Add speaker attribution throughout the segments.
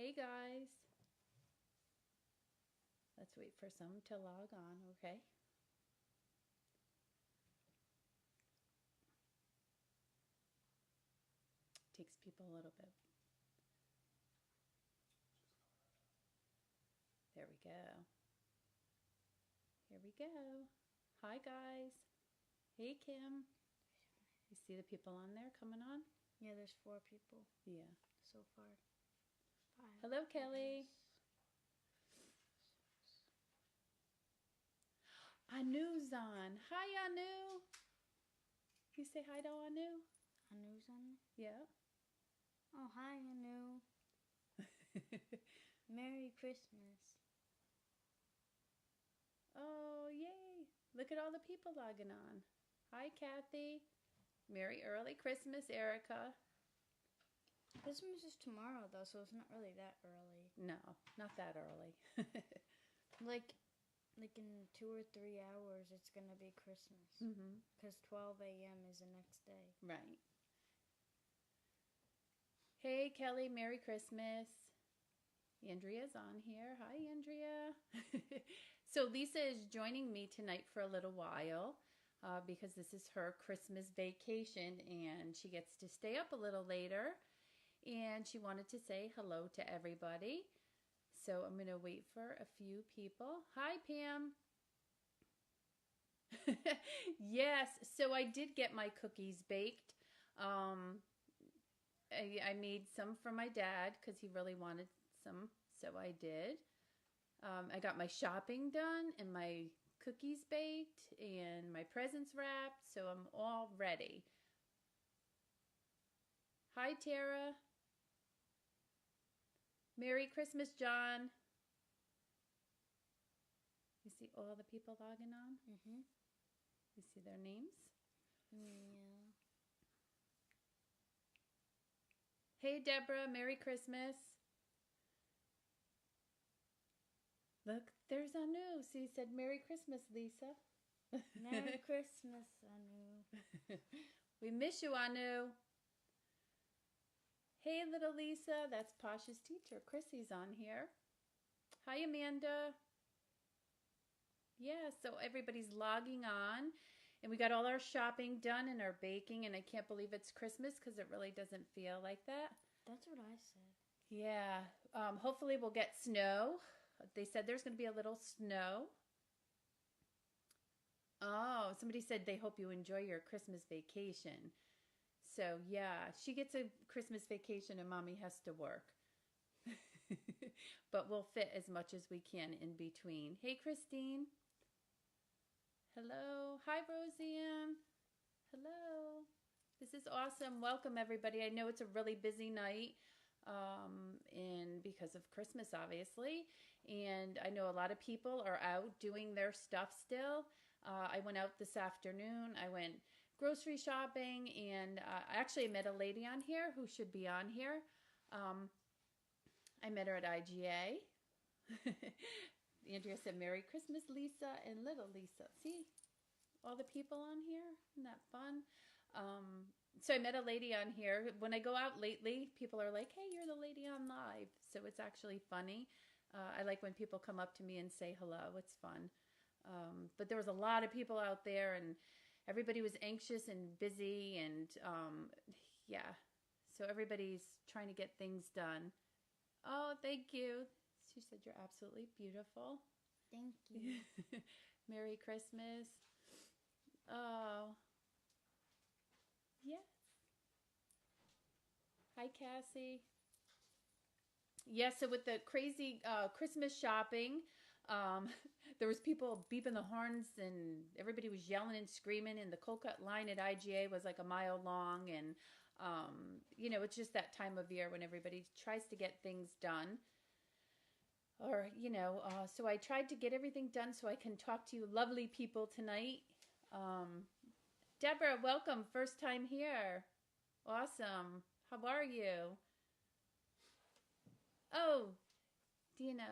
Speaker 1: Hey guys. Let's wait for some to log on, okay? Takes people a little bit. There we go. Here we go. Hi guys. Hey Kim. You see the people on there coming on?
Speaker 2: Yeah, there's 4 people
Speaker 1: Yeah.
Speaker 2: so far. 5.
Speaker 1: Hello Kelly. Anu's on. Hi Anu. You say hi to Anu?
Speaker 2: Anu's on?
Speaker 1: Yeah.
Speaker 2: Oh, hi, Anu. Merry Christmas.
Speaker 1: Oh, yay. Look at all the people logging on. Hi Kathy. Merry early Christmas, Erica.
Speaker 2: Christmas is tomorrow, though, so it's not really that early.
Speaker 1: No, not that early.
Speaker 2: Like in 2 or 3 hours, it's going to be Christmas. Because 12 a.m. is the next day.
Speaker 1: Right. Hey, Kelly, Merry Christmas. Andrea's on here. Hi, Andrea. So Lisa is joining me tonight for a little while because this is her Christmas vacation and she gets to stay up a little later. And she wanted to say hello to everybody. So I'm going to wait for a few people. Hi, Pam. Yes, so I did get my cookies baked. I made some for my dad because he really wanted some, so I did. I got my shopping done and my cookies baked and my presents wrapped, so I'm all ready. Hi, Tara. Merry Christmas, John. You see all the people logging on?
Speaker 2: Mm-hmm.
Speaker 1: You see their names?
Speaker 2: Yeah.
Speaker 1: Hey, Deborah. Merry Christmas. Look, there's Anu. She said, Merry Christmas, Lisa.
Speaker 2: Merry Christmas, Anu.
Speaker 1: We miss you, Anu. Hey, little Lisa. That's Pasha's teacher. Chrissy's on here. Hi, Amanda. Yeah, so everybody's logging on. And we got all our shopping done and our baking. And I can't believe it's Christmas because it really doesn't feel like that.
Speaker 2: That's what I said.
Speaker 1: Yeah. Hopefully we'll get snow. They said there's going to be a little snow. Oh, somebody said they hope you enjoy your Christmas vacation. So, yeah, she gets a Christmas vacation and Mommy has to work. But we'll fit as much as we can in between. Hey, Christine. Hello. Hi, Roseanne. Hello. This is awesome. Welcome, everybody. I know it's a really busy night and because of Christmas, obviously. And I know a lot of people are out doing their stuff still. I went out this afternoon. I went grocery shopping and I actually met a lady on here who should be on here. I met her at IGA. Andrea said, Merry Christmas, Lisa and little Lisa. See all the people on here? Isn't that fun? So I met a lady on here. When I go out lately, people are like, hey, you're the lady on live. So it's actually funny. I like when people come up to me and say hello. It's fun. But there was a lot of people out there and everybody was anxious and busy and yeah. So everybody's trying to get things done. Oh, thank you. She said you're absolutely beautiful.
Speaker 2: Thank you.
Speaker 1: Merry Christmas. Oh. Yes. Hi, Cassie. Yeah, so with the crazy Christmas shopping, there was people beeping the horns and everybody was yelling and screaming and the cold cut line at IGA was like a mile long and you know, it's just that time of year when everybody tries to get things done. Or, you know, so I tried to get everything done so I can talk to you lovely people tonight. Deborah, welcome. First time here. Awesome. How are you? Oh, Dina,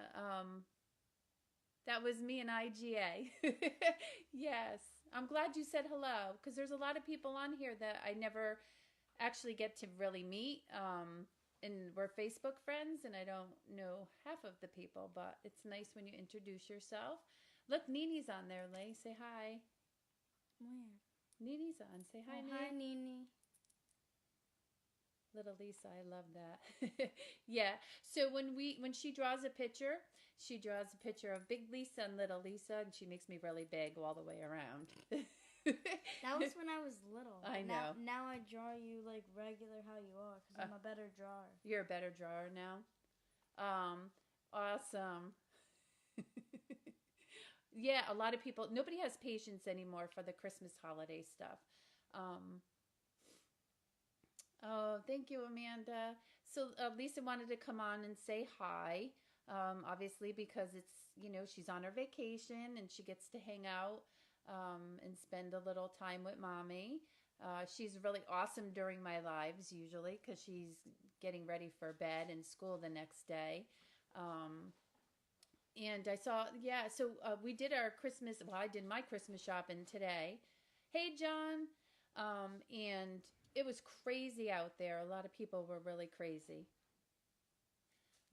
Speaker 1: that was me and IGA. Yes. I'm glad you said hello because there's a lot of people on here that I never actually get to really meet. and we're Facebook friends, and I don't know half of the people, but it's nice when you introduce yourself. Look, Nini's on there, Lay. Say hi.
Speaker 2: Where?
Speaker 1: Nini's on. Say hi,
Speaker 2: Oh, hi, Nini.
Speaker 1: Little Lisa, I love that. Yeah. So when she draws a picture, she draws a picture of Big Lisa and Little Lisa, and she makes me really big all the way around.
Speaker 2: That was when I was little.
Speaker 1: I know.
Speaker 2: Now I draw you like regular how you are because I'm a better drawer.
Speaker 1: You're a better drawer now. Awesome. Yeah, a lot of people. Nobody has patience anymore for the Christmas holiday stuff. Oh, thank you, Amanda. So Lisa wanted to come on and say hi. Obviously, because she's on her vacation and she gets to hang out and spend a little time with mommy. She's really awesome during my lives usually because she's getting ready for bed and school the next day. And I saw, so we did our Christmas, I did my Christmas shopping today. Hey, John. And it was crazy out there. A lot of people were really crazy.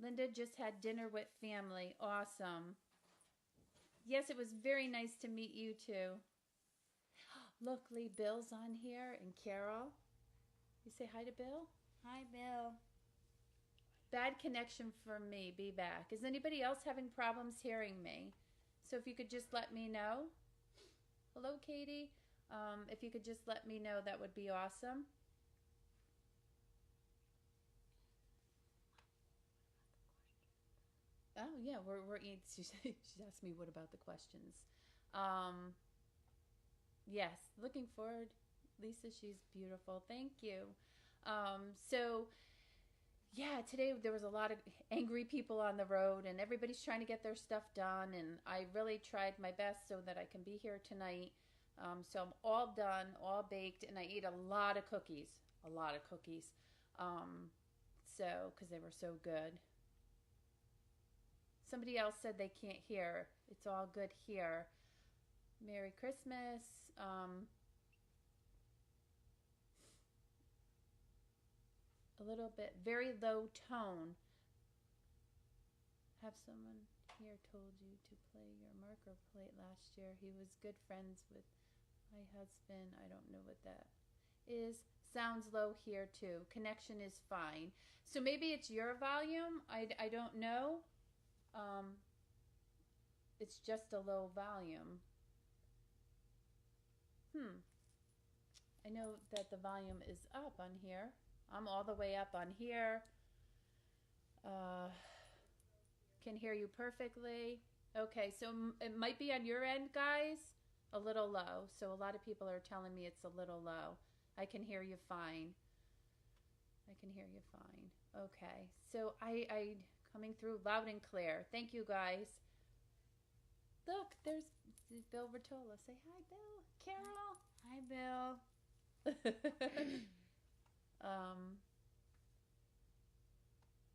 Speaker 1: Linda just had dinner with family. Awesome. Yes, it was very nice to meet you too. Look, Lee, Bill's on here and Carol. You say hi to Bill?
Speaker 2: Hi, Bill.
Speaker 1: Bad connection for me. Be back. Is anybody else having problems hearing me? So if you could just let me know. Hello, Katie. If you could just let me know, that would be awesome. Oh yeah, she's asked me what about the questions. Yes, looking forward. Lisa, she's beautiful. Thank you. So yeah, today there was a lot of angry people on the road, and everybody's trying to get their stuff done, and I really tried my best so that I can be here tonight. So I'm all done, all baked, and I ate a lot of cookies. So, because they were so good. Somebody else said they can't hear. It's all good here. Merry Christmas. A little bit, very low tone. Have someone here told you to play your marker plate last year? He was good friends with my husband. I don't know what that is. Sounds low here too. Connection is fine. So maybe it's your volume. I don't know. It's just a low volume. I know that the volume is up on here. I'm all the way up on here. Can hear you perfectly. Okay, so it might be on your end, guys, a little low. So a lot of people are telling me it's a little low. I can hear you fine. Okay, so I coming through loud and clear. Thank you, guys. Look, there's Bill Bertola. Say hi, Bill. Carol.
Speaker 2: Hi, Bill.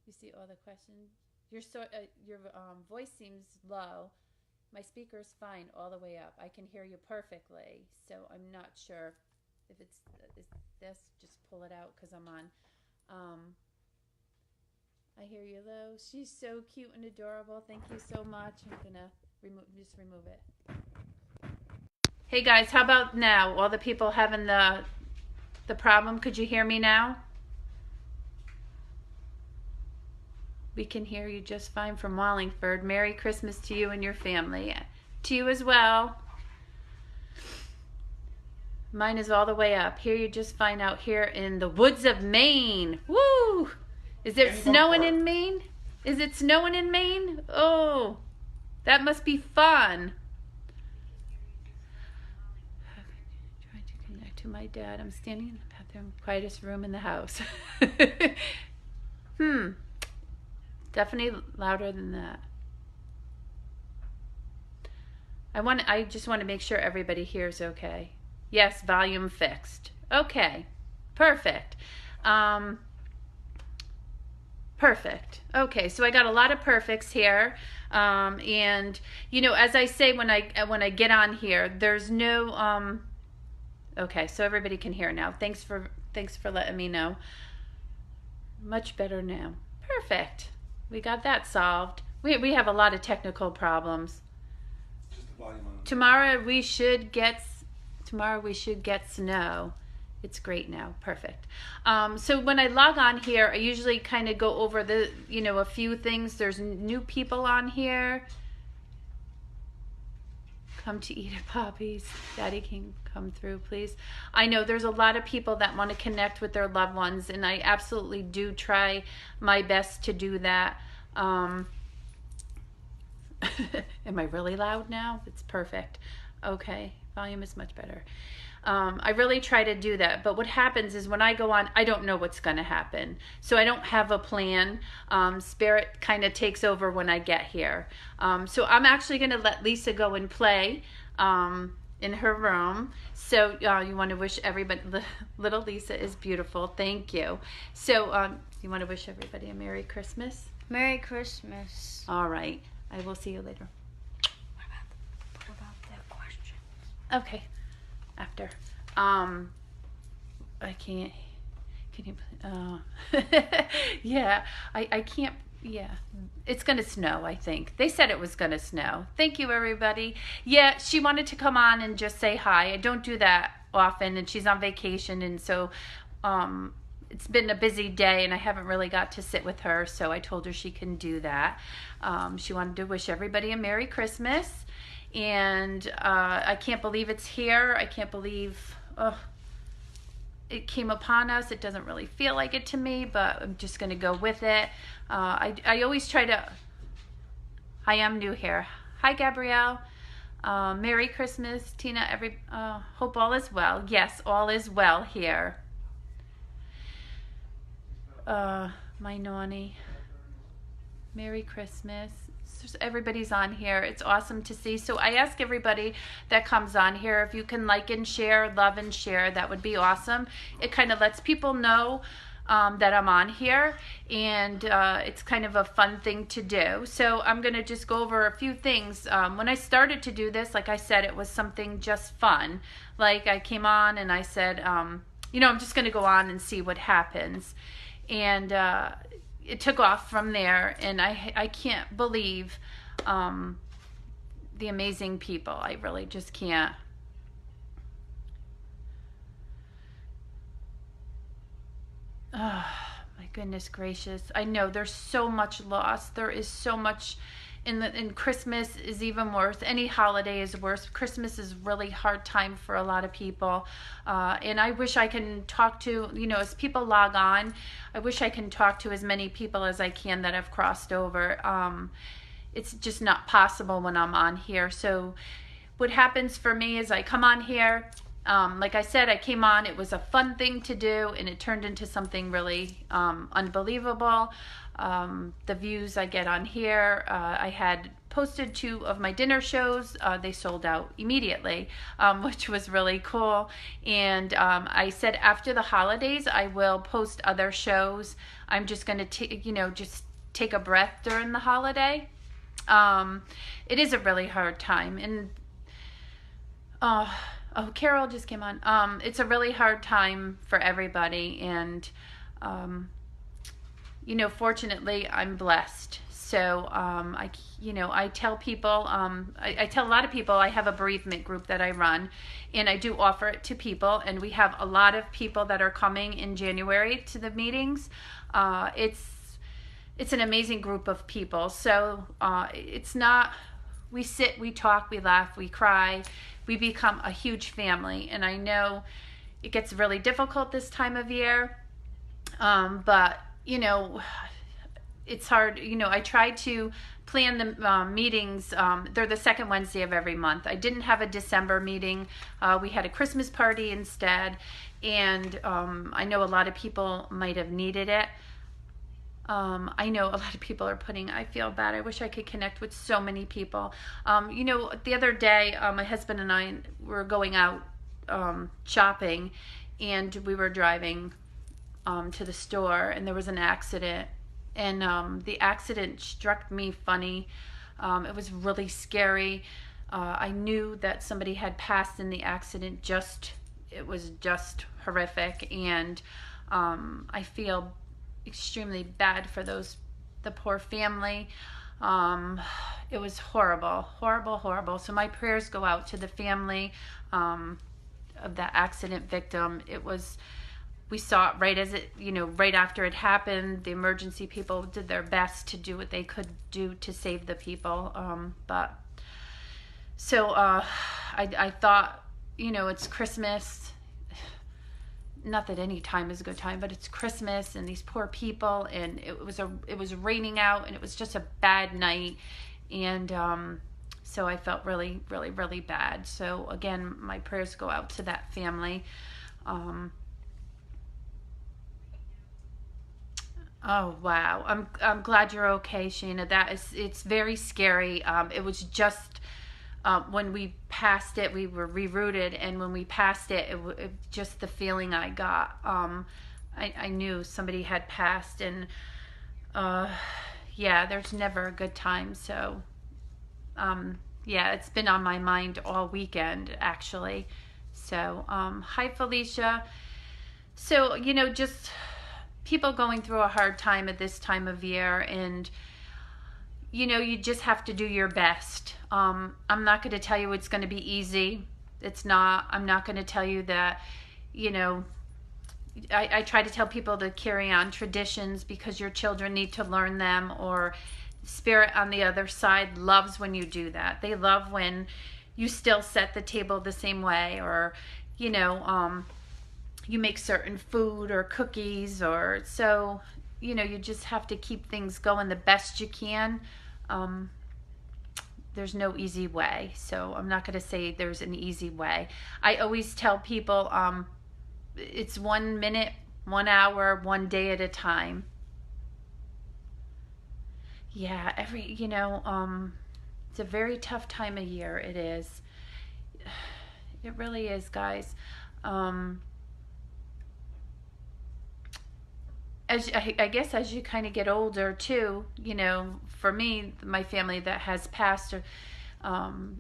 Speaker 1: You see all the questions. Your voice seems low. My speaker's fine all the way up. I can hear you perfectly. So I'm not sure if it's this. Just pull it out because I'm on. I hear you low. She's so cute and adorable. Thank you so much. I'm gonna remove it. Hey guys, how about now? All the people having the problem. Could you hear me now? We can hear you just fine from Wallingford. Merry Christmas to you and your family. To you as well. Mine is all the way up. Hear you just fine out here in the woods of Maine. Woo! Is it snowing in Maine? Is it snowing in Maine? Oh, that must be fun. Trying to connect to my dad. I'm standing in the bathroom, quietest room in the house. Definitely louder than that. I just want to make sure everybody hears okay. Yes, volume fixed. Okay, perfect. Perfect. Okay, so I got a lot of perfects here, and as I say when I get on here, there's no. Okay, so everybody can hear now. Thanks for letting me know. Much better now. Perfect. We got that solved. We have a lot of technical problems.
Speaker 3: Just the volume on.
Speaker 1: Tomorrow we should get snow. It's great now. Perfect. So when I log on here, I usually kind of go over a few things. There's new people on here. Come to eat at Poppy's. Daddy can come through, please. I know there's a lot of people that want to connect with their loved ones, and I absolutely do try my best to do that. Am I really loud now? It's perfect. Okay, volume is much better. I really try to do that, but what happens is when I go on, I don't know what's going to happen. So I don't have a plan. Spirit kind of takes over when I get here. So I'm actually going to let Lisa go and play in her room. So you want to wish everybody, little Lisa is beautiful. Thank you. So you want to wish everybody a Merry Christmas?
Speaker 2: Merry Christmas.
Speaker 1: All right. I will see you later.
Speaker 2: What about that question?
Speaker 1: Okay. After. I can't. Can you? Yeah. I can't. Yeah. It's going to snow, I think. They said it was going to snow. Thank you, everybody. Yeah, she wanted to come on and just say hi. I don't do that often, and she's on vacation, and so it's been a busy day, and I haven't really got to sit with her, so I told her she can do that. She wanted to wish everybody a Merry Christmas, and I can't believe it's here. I can't believe it came upon us. It doesn't really feel like it to me, but I'm just going to go with it. I always try to... I am new here. Hi, Gabrielle. Merry Christmas, Tina. Hope all is well. Yes, all is well here. My Nani. Merry Christmas. Everybody's on here. It's awesome to see. So I ask everybody that comes on here if you can like and share, love and share. That would be awesome. It kind of lets people know that I'm on here, and it's kind of a fun thing to do. So I'm going to just go over a few things. When I started to do this, like I said, it was something just fun. Like I came on and I said, I'm just going to go on and see what happens. And it took off from there, and I can't believe the amazing people. I really just can't. Oh, my goodness gracious. I know there's so much loss. There is so much, and Christmas is even worse. Any holiday is worse. Christmas is really hard time for a lot of people. And I wish I can talk to, as people log on, I wish I can talk to as many people as I can that have crossed over. It's just not possible when I'm on here. So what happens for me is I come on here. Like I said, I came on, it was a fun thing to do, and it turned into something really unbelievable. The views I get on here, I had posted 2 of my dinner shows. They sold out immediately, which was really cool. And I said after the holidays, I will post other shows. I'm just going to, just take a breath during the holiday. It is a really hard time. And Carol just came on. It's a really hard time for everybody, and fortunately, I'm blessed. So I tell people, I tell a lot of people I have a bereavement group that I run, and I do offer it to people, and we have a lot of people that are coming in January to the meetings. It's an amazing group of people. So it's not, we sit, we talk, we laugh, we cry. We become a huge family, and I know it gets really difficult this time of year, but it's hard. I try to plan the meetings. They're the second Wednesday of every month. I didn't have a December meeting. We had a Christmas party instead, and I know a lot of people might have needed it. I know a lot of people are putting, I feel bad. I wish I could connect with so many people. The other day, my husband and I were going out shopping, and we were driving to the store, and there was an accident. And the accident struck me funny. It was really scary. I knew that somebody had passed in the accident. It was just horrific. And I feel extremely bad for the poor family. It was horrible, horrible, horrible. So my prayers go out to the family of that accident victim. We saw it right as it, right after it happened. The emergency people did their best to do what they could do to save the people. I thought, it's Christmas. Not that any time is a good time, but it's Christmas and these poor people, and it was raining out, and it was just a bad night, and so I felt really, really, really bad. So again, my prayers go out to that family. Oh wow, I'm glad you're okay, Shayna. It's very scary. It was just when we passed it, we were rerouted, and when we passed it, just the feeling I got, I knew somebody had passed, and yeah, there's never a good time. So yeah, it's been on my mind all weekend, actually. So hi, Felicia. So just people going through a hard time at this time of year, and you just have to do your best. I'm not going to tell you it's going to be easy. It's not. I'm not going to tell you that, I try to tell people to carry on traditions because your children need to learn them, or Spirit on the other side loves when you do that. They love when you still set the table the same way, or, you make certain food or cookies, or so, you just have to keep things going the best you can. There's no easy way, so I'm not going to say there's an easy way. I always tell people it's 1 minute, 1 hour, 1 day at a time. Yeah, it's a very tough time of year. It is. It really is, guys. I guess as you kind of get older too, for me, my family that has passed,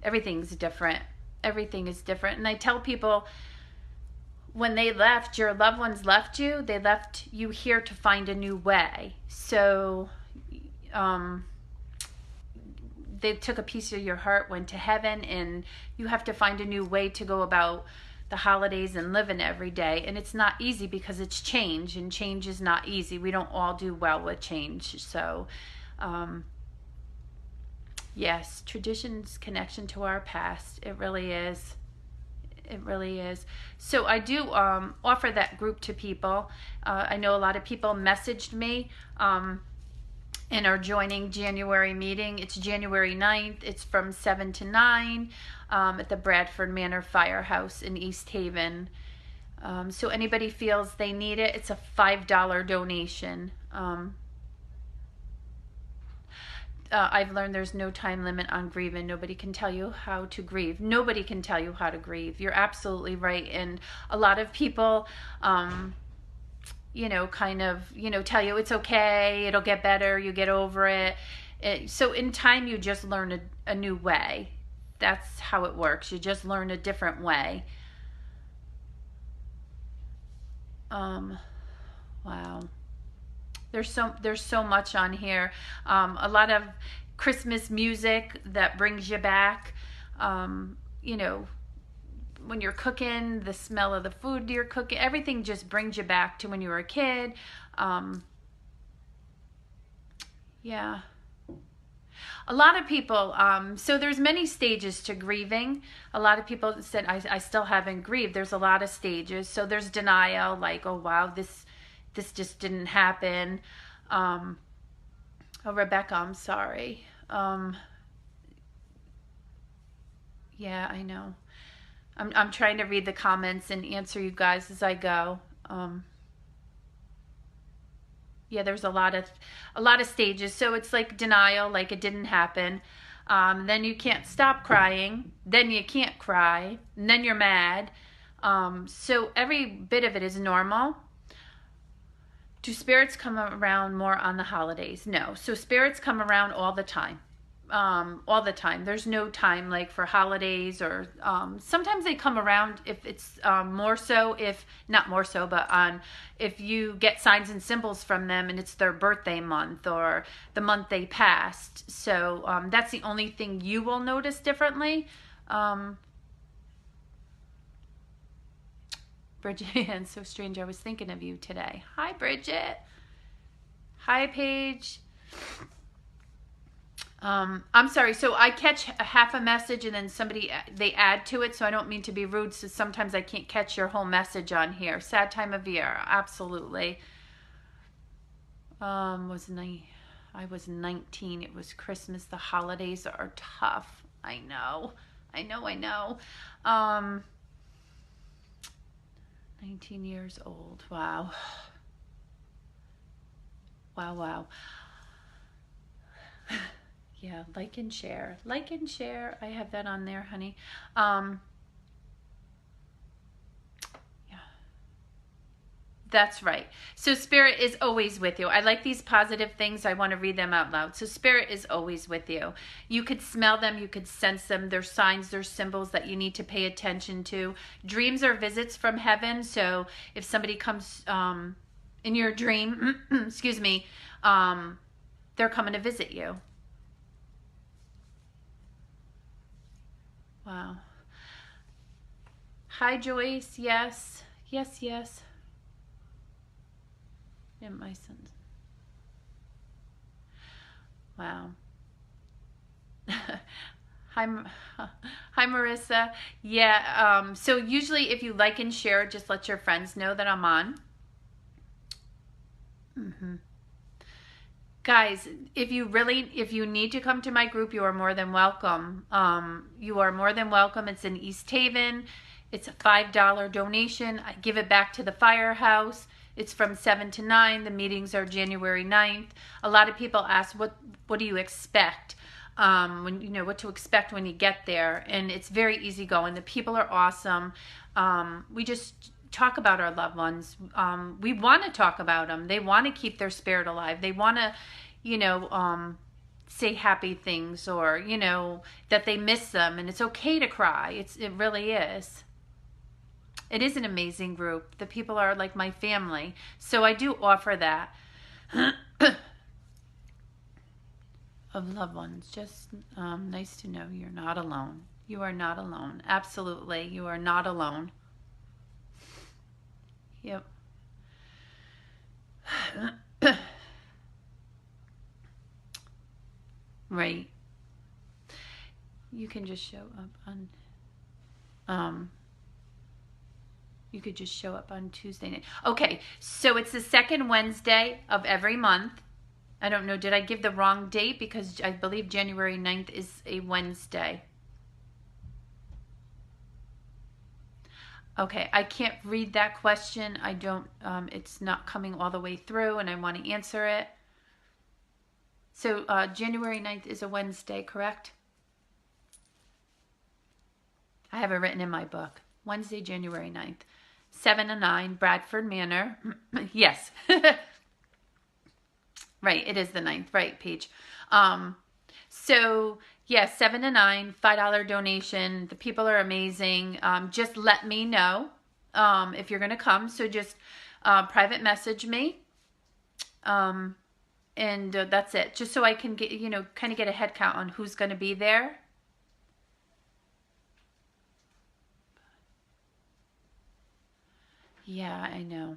Speaker 1: everything's different. Everything is different. And I tell people, when they left, your loved ones left you, they left you here to find a new way. So they took a piece of your heart, went to heaven, and you have to find a new way to go about the holidays and living every day. And it's not easy because it's change, and change is not easy. We don't all do well with change. So yes, tradition's connection to our past. It really is. It really is. So I do offer that group to people. I know a lot of people messaged me and are joining January meeting. It's January 9th. It's from 7 to 9 at the Bradford Manor Firehouse in East Haven. So anybody feels they need it, it's a $5 donation. I've learned there's no time limit on grieving. Nobody can tell you how to grieve. Nobody can tell you how to grieve. You're absolutely right. And a lot of people, kind of, tell you it's okay, it'll get better, you get over it. So in time, you just learn a new way. That's how it works. You just learn a different way. Wow. There's so much on here. A lot of Christmas music that brings you back. When you're cooking, the smell of the food you're cooking, everything just brings you back to when you were a kid. Yeah. A lot of people, so there's many stages to grieving. A lot of people said, I still haven't grieved. There's a lot of stages. So there's denial, like, oh, wow, this just didn't happen. Oh, Rebecca, I'm sorry. Yeah, I know. I'm trying to read the comments and answer you guys as I go. Yeah, there's a lot of stages. So it's like denial, like it didn't happen. Then you can't stop crying. Then you can't cry. And then you're mad. So every bit of it is normal. Do spirits come around more on the holidays? No. So spirits come around all the time. all the time. There's no time like for holidays or sometimes they come around if it's more so, if not more so, but if you get signs and symbols from them and it's their birthday month or the month they passed. So that's the only thing you will notice differently. Bridget, and so strange. I was thinking of you today. Hi, Bridget. Hi, Paige. I'm sorry. So I catch half a message and then they add to it. So I don't mean to be rude. So sometimes I can't catch your whole message on here. Sad time of year. Absolutely. I was 19. It was Christmas. The holidays are tough. I know. 19 years old. Wow. Wow. Yeah, like and share. I have that on there, honey. Yeah. That's right. So Spirit is always with you. I like these positive things. I want to read them out loud. So Spirit is always with you. You could smell them. You could sense them. There's signs, there's symbols that you need to pay attention to. Dreams are visits from heaven. So if somebody comes in your dream, excuse me, they're coming to visit you. Wow. Hi, Joyce. Yes. Yeah, my son's. Wow. Hi, Marissa. Yeah. So usually, if you like and share, just let your friends know that I'm on. Guys, if you need to come to my group, you are more than welcome. You are more than welcome. It's in East Haven. It's a $5 donation. I give it back to the firehouse. It's from 7 to 9. The meetings are January 9th. A lot of people ask, what do you expect? What to expect when you get there. And it's very easygoing. The people are awesome. We just talk about our loved ones. We want to talk about them. They want to keep their spirit alive. They want to, say happy things or, that they miss them. And it's okay to cry. It really is. It is an amazing group. The people are like my family. So I do offer that of loved ones. Just nice to know you're not alone. You are not alone. Absolutely. You are not alone. Yep. Right. You can just show up on you could just show up on Tuesday night. Okay, so it's the second Wednesday of every month. I don't know, did I give the wrong date? Because I believe January 9th is a Wednesday. Okay, I can't read that question. I don't, it's not coming all the way through and I want to answer it. So January 9th is a Wednesday, correct? I have it written in my book. Wednesday, January 9th. 7 to 9, Bradford Manor. Yes. Right, it is the 9th. Right, Paige. So, yes, 7 to 9, $5 donation. The people are amazing. Just let me know if you're going to come. So just private message me. And that's it. Just so I can get, kind of get a head count on who's going to be there. Yeah, I know.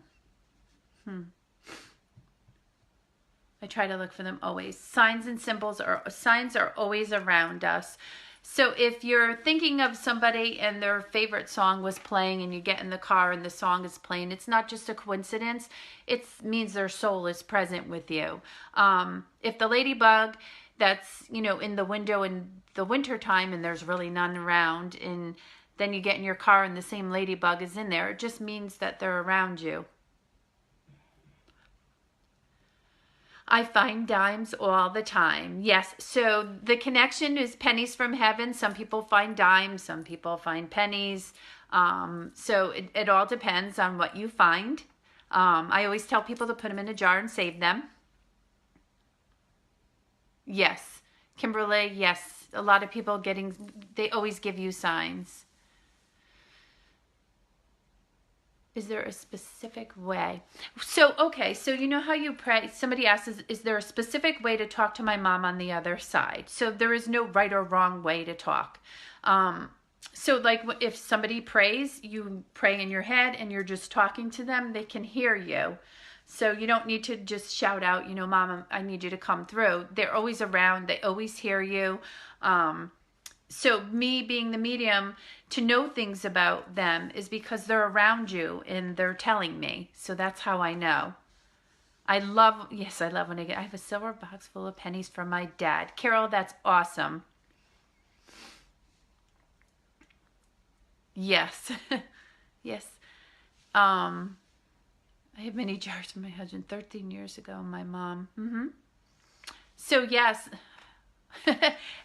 Speaker 1: I try to look for them always. Signs are always around us. So if you're thinking of somebody and their favorite song was playing and you get in the car and the song is playing, it's not just a coincidence. It means their soul is present with you. If the ladybug that's, in the window in the winter time and there's really none around, and then you get in your car and the same ladybug is in there, it just means that they're around you. I find dimes all the time. Yes, so the connection is pennies from heaven. Some people find dimes, some people find pennies. So it all depends on what you find. I always tell people to put them in a jar and save them. Yes. Kimberly, yes, a lot of people they always give you signs. Is there a specific way? So, okay, so you know how you pray? Somebody asks, is there a specific way to talk to my mom on the other side? So there is no right or wrong way to talk. So like if somebody prays, you pray in your head and you're just talking to them, they can hear you. So you don't need to just shout out, Mom, I need you to come through. They're always around. They always hear you. So me being the medium to know things about them is because they're around you and they're telling me. So that's how I know. I love when I have a silver box full of pennies from my dad. Carol, that's awesome. Yes. Yes. I have many jars from my husband 13 years ago, my mom. So yes,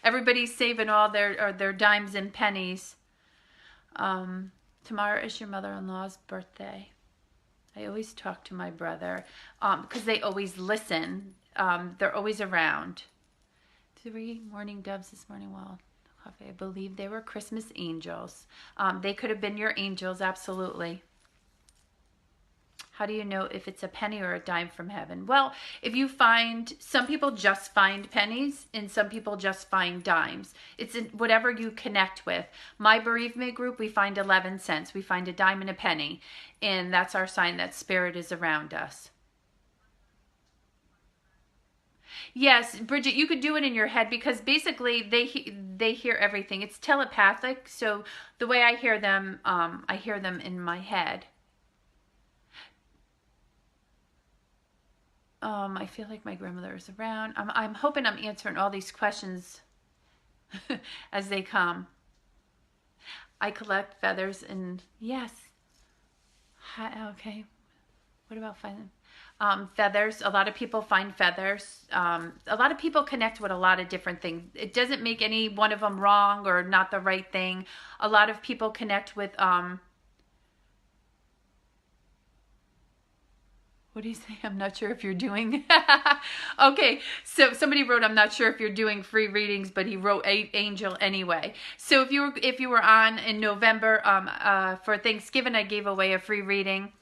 Speaker 1: everybody's saving all their dimes and pennies. Tomorrow is your mother-in-law's birthday. I always talk to my brother because they always listen. They're always around. 3 mourning doves this morning while coffee. I believe they were Christmas angels. They could have been your angels, absolutely. How do you know if it's a penny or a dime from heaven? Well, if you some people just find pennies and some people just find dimes. It's whatever you connect with. My bereavement group, we find 11 cents. We find a dime and a penny. And that's our sign that spirit is around us. Yes, Bridget, you could do it in your head because basically they hear everything. It's telepathic. So the way I hear them in my head. I feel like my grandmother is around. I'm hoping I'm answering all these questions as they come. I collect feathers and yes. Okay. What about finding feathers? A lot of people find feathers. A lot of people connect with a lot of different things. It doesn't make any one of them wrong or not the right thing. A lot of people connect with what do you say? I'm not sure if you're doing. Okay, so somebody wrote, I'm not sure if you're doing free readings, but he wrote angel anyway. So if you were on in November for Thanksgiving, I gave away a free reading,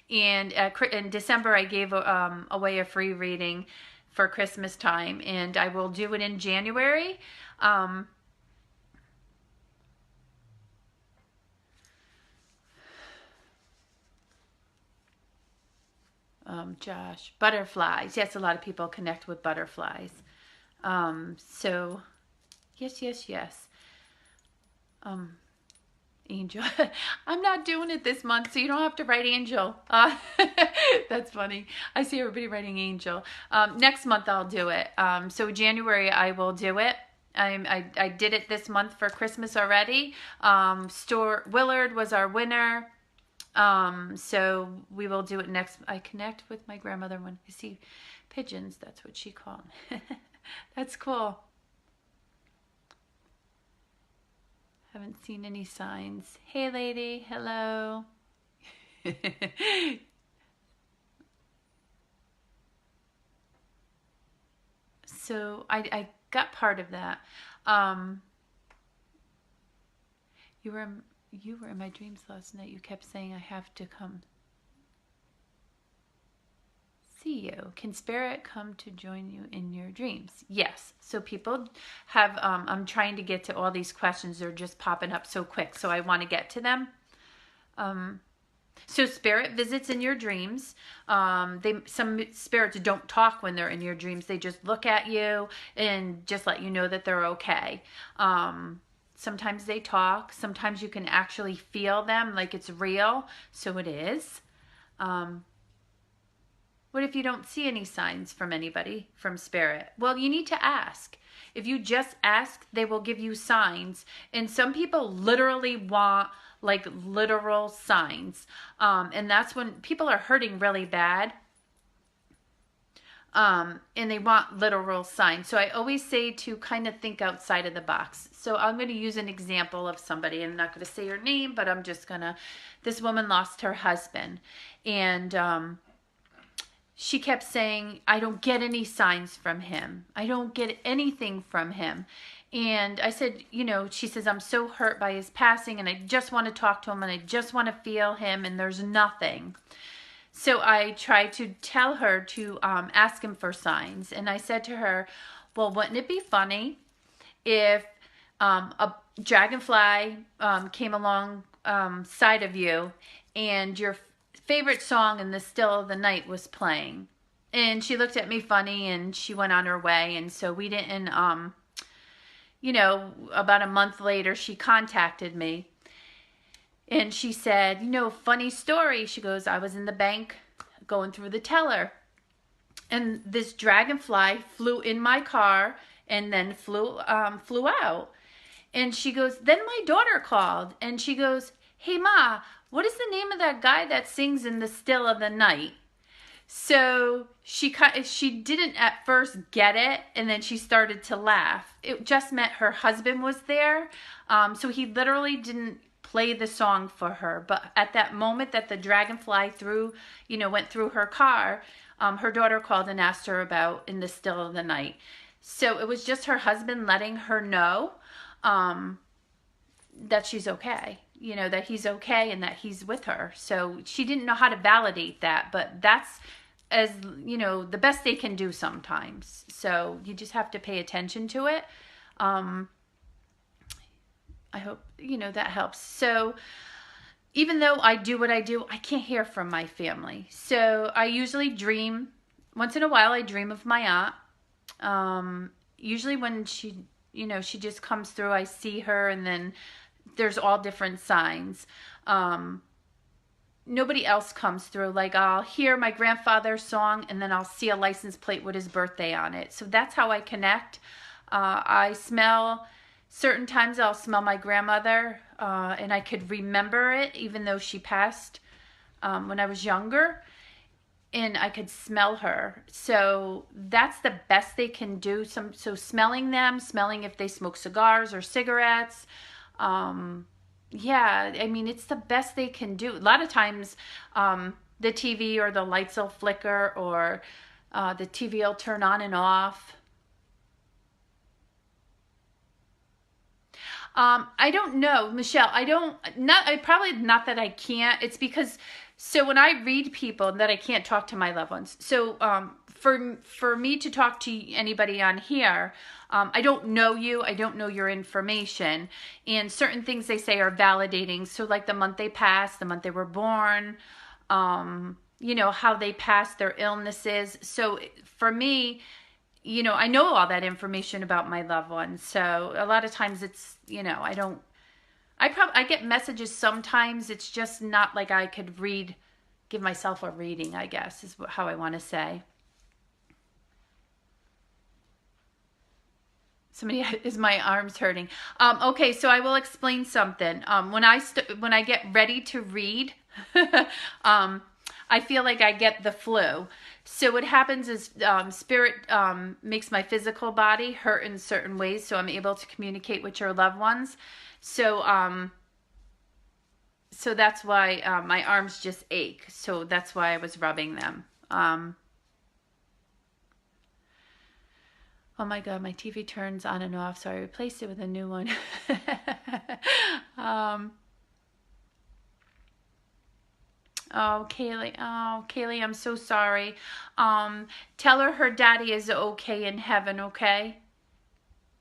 Speaker 1: and in December I gave away a free reading for Christmas time, and I will do it in January. Josh, butterflies. Yes, a lot of people connect with butterflies. So, yes. Angel. I'm not doing it this month, so you don't have to write angel. That's funny. I see everybody writing angel. Next month I'll do it. So January I will do it. I did it this month for Christmas already. Willard was our winner. So we will do it next. I connect with my grandmother when I see pigeons. That's what she called them. That's cool. Haven't seen any signs. Hey, lady. Hello. So I got part of that. You were in my dreams last night. You kept saying I have to come see you. Can spirit come to join you in your dreams? Yes. So people have, I'm trying to get to all these questions. They're just popping up so quick. So I want to get to them. So spirit visits in your dreams. Some spirits don't talk when they're in your dreams. They just look at you and just let you know that they're okay. Sometimes they talk. Sometimes you can actually feel them like it's real. So it is. What if you don't see any signs from anybody, from spirit? Well, you need to ask. If you just ask, they will give you signs. And some people literally want like literal signs. And that's when people are hurting really bad. And they want literal signs. So I always say to kind of think outside of the box. So I'm going to use an example of somebody. I'm not going to say her name, but I'm just going to, this woman lost her husband. And she kept saying, I don't get any signs from him. I don't get anything from him. And I said, she says, I'm so hurt by his passing and I just want to talk to him and I just want to feel him and there's nothing. So I tried to tell her to ask him for signs. And I said to her, well, wouldn't it be funny if a dragonfly came along side of you and your favorite song in the still of the night was playing? And she looked at me funny and she went on her way. And so we didn't, about a month later, she contacted me. And she said, funny story. She goes, I was in the bank going through the teller. And this dragonfly flew in my car and then flew out. And she goes, then my daughter called. And she goes, hey, Ma, what is the name of that guy that sings in the still of the night? So she didn't at first get it, and then she started to laugh. It just meant her husband was there. So he literally didn't play the song for her. But at that moment that the dragonfly went through her car, her daughter called and asked her about In the Still of the Night. So it was just her husband letting her know that she's okay. That he's okay and that he's with her. So she didn't know how to validate that, but that's the best they can do sometimes. So you just have to pay attention to it. I hope, that helps. So even though I do what I do, I can't hear from my family. So I usually dream, once in a while I dream of my aunt. Usually when she just comes through, I see her, and then there's all different signs. Nobody else comes through. Like, I'll hear my grandfather's song and then I'll see a license plate with his birthday on it. So that's how I connect. I smell, certain times I'll smell my grandmother, and I could remember it even though she passed when I was younger, and I could smell her. So that's the best they can do. So smelling them, smelling if they smoke cigars or cigarettes. Yeah, I mean, it's the best they can do. A lot of times the TV or the lights will flicker, or the TV will turn on and off. I don't know, Michelle. Probably not that I can't. It's because, so when I read people, that I can't talk to my loved ones. So for me to talk to anybody on here, I don't know you. I don't know your information. And certain things they say are validating. So like the month they passed, the month they were born, how they passed, their illnesses. So for me, I know all that information about my loved ones. So a lot of times it's, I get messages sometimes. It's just not like I could give myself a reading, I guess, is how I want to say. Is my arms hurting? Okay, so I will explain something. When I get ready to read, I feel like I get the flu. So what happens is spirit makes my physical body hurt in certain ways, so I'm able to communicate with your loved ones. So so that's why my arms just ache. So that's why I was rubbing them. Oh my God, my TV turns on and off, so I replaced it with a new one. Oh, Kaylee, I'm so sorry. Tell her daddy is okay in heaven, okay?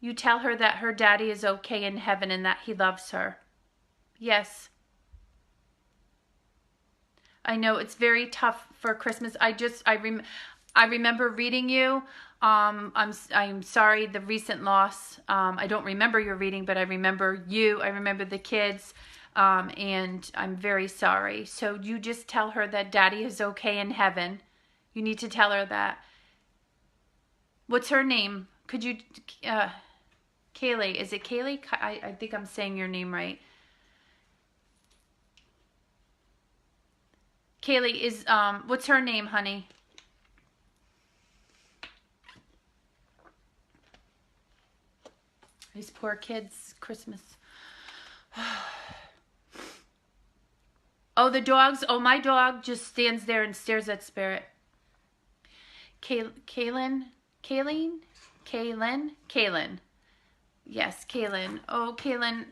Speaker 1: You tell her that her daddy is okay in heaven and that he loves her. Yes. I know it's very tough for Christmas. I remember reading you. I'm sorry, the recent loss. I don't remember your reading, but I remember you. I remember the kids. And I'm very sorry. So you just tell her that daddy is okay in heaven. You need to tell her that. What's her name? Could you, Kaylee, is it Kaylee? I think I'm saying your name right. Kaylee is, what's her name, honey? These poor kids, Christmas. Oh, the dogs. Oh, my dog just stands there and stares at Spirit. Kaylin. Yes, Kaylin. Oh, Kaylin.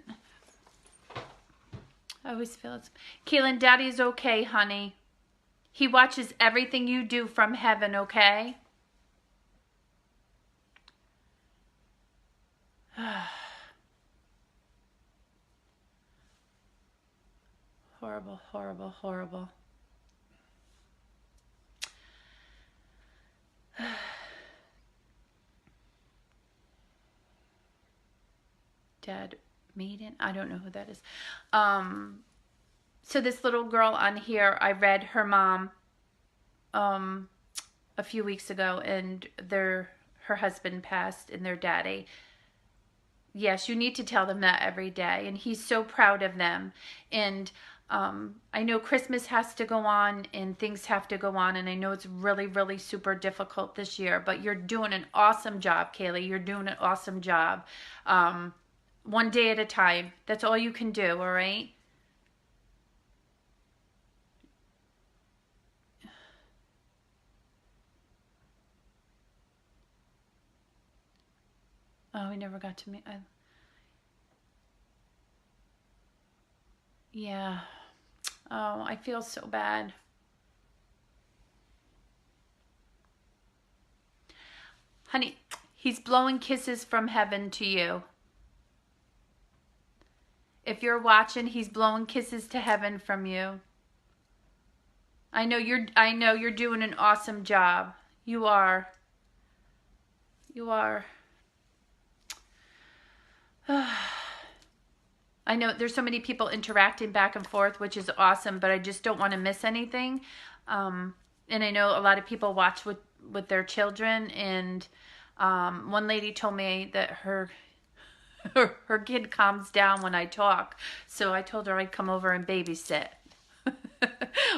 Speaker 1: I always feel it's... Kaylin, Daddy's okay, honey. He watches everything you do from heaven, okay? Horrible, horrible, horrible. Dad Maiden, I don't know who that is. So this little girl on here, I read her mom a few weeks ago, and her husband passed, and their daddy. Yes, you need to tell them that every day, and he's so proud of them. And I know Christmas has to go on and things have to go on, and I know it's really, really super difficult this year, but you're doing an awesome job, Kaylee. You're doing an awesome job. One day at a time. That's all you can do, all right? Oh, we never got to meet. Yeah. Oh, I feel so bad. Honey, he's blowing kisses from heaven to you. If you're watching, he's blowing kisses to heaven from you. I know you're doing an awesome job. You are. You are. I know there's so many people interacting back and forth, which is awesome, but I just don't want to miss anything. And I know a lot of people watch with their children, and one lady told me that her kid calms down when I talk, so I told her I'd come over and babysit.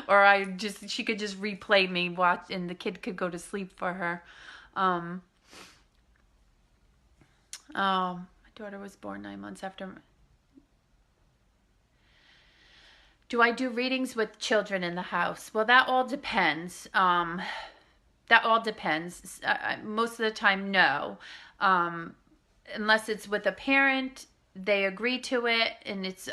Speaker 1: Or she could just replay me watch, and the kid could go to sleep for her. Oh, my daughter was born 9 months after. Do I do readings with children in the house? Well, that all depends. That all depends. Most of the time, no. Unless it's with a parent, they agree to it, and it's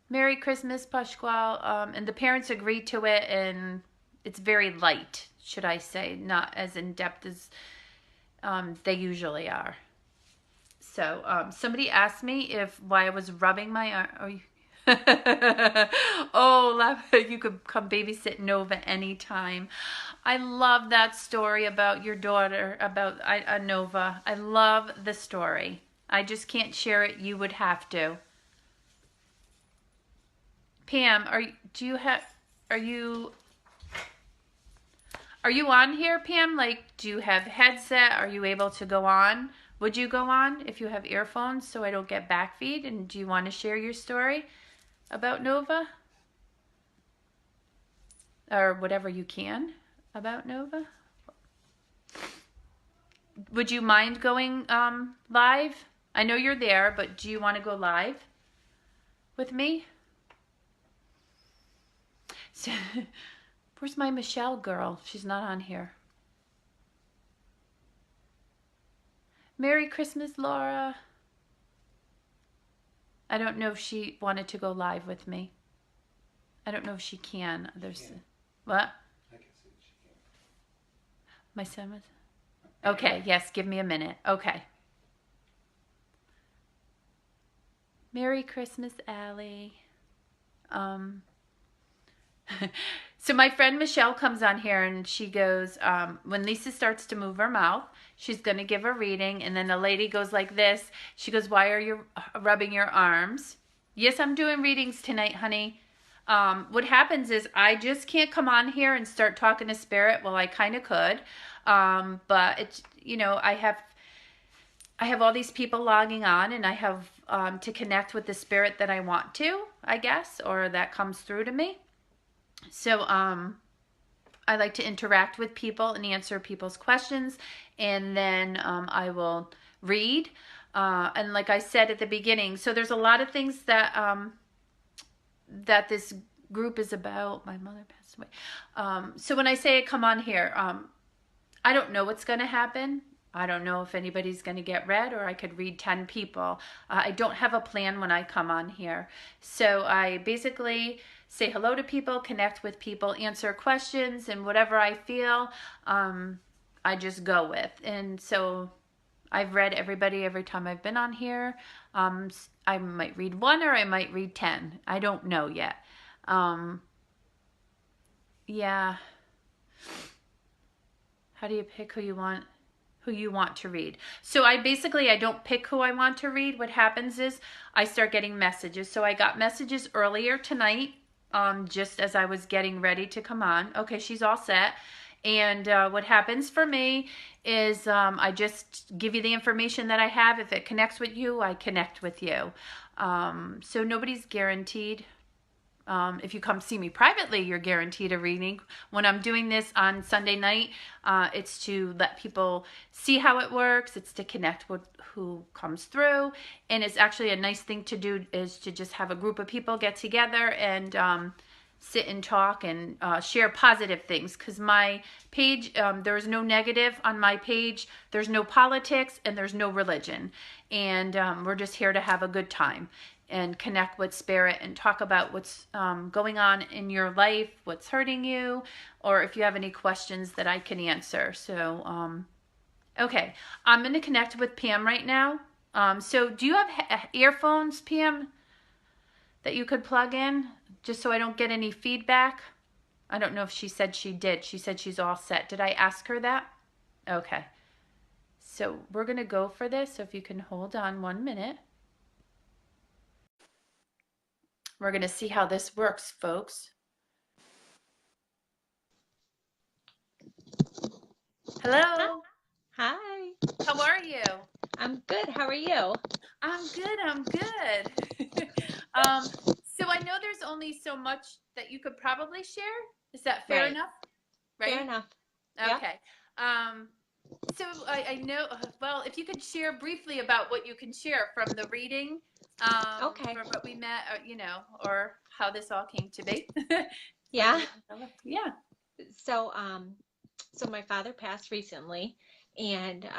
Speaker 1: Merry Christmas, Pasquale, and the parents agree to it, and it's very light, should I say, not as in-depth as they usually are. So, somebody asked me why I was rubbing my arm. Oh, you could come babysit Nova anytime. I love that story about your daughter, about Nova. I love the story. I just can't share it. You would have to. Pam, are you on here, Pam? Like, do you have headset? Are you able to go on? Would you go on if you have earphones so I don't get backfeed? And do you want to share your story about Nova? Or whatever you can about Nova? Would you mind going live? I know you're there, but do you want to go live with me? So, where's my Michelle girl? She's not on here. Merry Christmas, Laura. I don't know if she wanted to go live with me. I don't know if she can. What?
Speaker 3: I can see that she can.
Speaker 1: My son was... Okay, yes, give me a minute. Okay. Merry Christmas, Allie. So my friend Michelle comes on here and she goes, when Lisa starts to move her mouth, she's going to give a reading, and then a lady goes like this. She goes, why are you rubbing your arms? Yes, I'm doing readings tonight, honey. What happens is I just can't come on here and start talking to spirit. Well, I kind of could, but it's, I have all these people logging on, and I have to connect with the spirit that I want to, I guess, or that comes through to me. So I like to interact with people and answer people's questions, and then I will read. And like I said at the beginning, so there's a lot of things that that this group is about. My mother passed away. So when I say I come on here, I don't know what's going to happen. I don't know if anybody's going to get read, or I could read 10 people. I don't have a plan when I come on here. So I basically say hello to people, connect with people, answer questions, and whatever I feel, I just go with. And so I've read everybody every time I've been on here. I might read 1 or I might read 10. I don't know yet. Yeah. How do you pick who you want to read? So I don't pick who I want to read. What happens is I start getting messages. So I got messages earlier tonight, just as I was getting ready to come on. Okay, she's all set. And what happens for me is I just give you the information that I have. If it connects with you, I connect with you. So nobody's guaranteed. If you come see me privately, you're guaranteed a reading. When I'm doing this on Sunday night, it's to let people see how it works. It's to connect with who comes through. And it's actually a nice thing to do is to just have a group of people get together and sit and talk and share positive things. Because my page, there's no negative on my page. There's no politics and there's no religion. And we're just here to have a good time and connect with spirit and talk about what's going on in your life, what's hurting you, or if you have any questions that I can answer. So, okay, I'm going to connect with Pam right now. So do you have earphones, Pam, that you could plug in just so I don't get any feedback? I don't know if she said she did. She said she's all set. Did I ask her that? Okay. So we're going to go for this. So if you can hold on 1 minute. We're going to see how this works, folks. Hello.
Speaker 4: Hi.
Speaker 1: How are you?
Speaker 4: I'm good. How are you?
Speaker 1: I'm good. So I know there's only so much that you could probably share. Is that fair
Speaker 4: Right.
Speaker 1: enough? Right?
Speaker 4: Fair enough. Yeah.
Speaker 1: Okay. So I know, well, if you could share briefly about what you can share from the reading,
Speaker 4: Okay.
Speaker 1: or what we met, or how this all came to be.
Speaker 4: Yeah.
Speaker 1: Yeah.
Speaker 4: So my father passed recently, and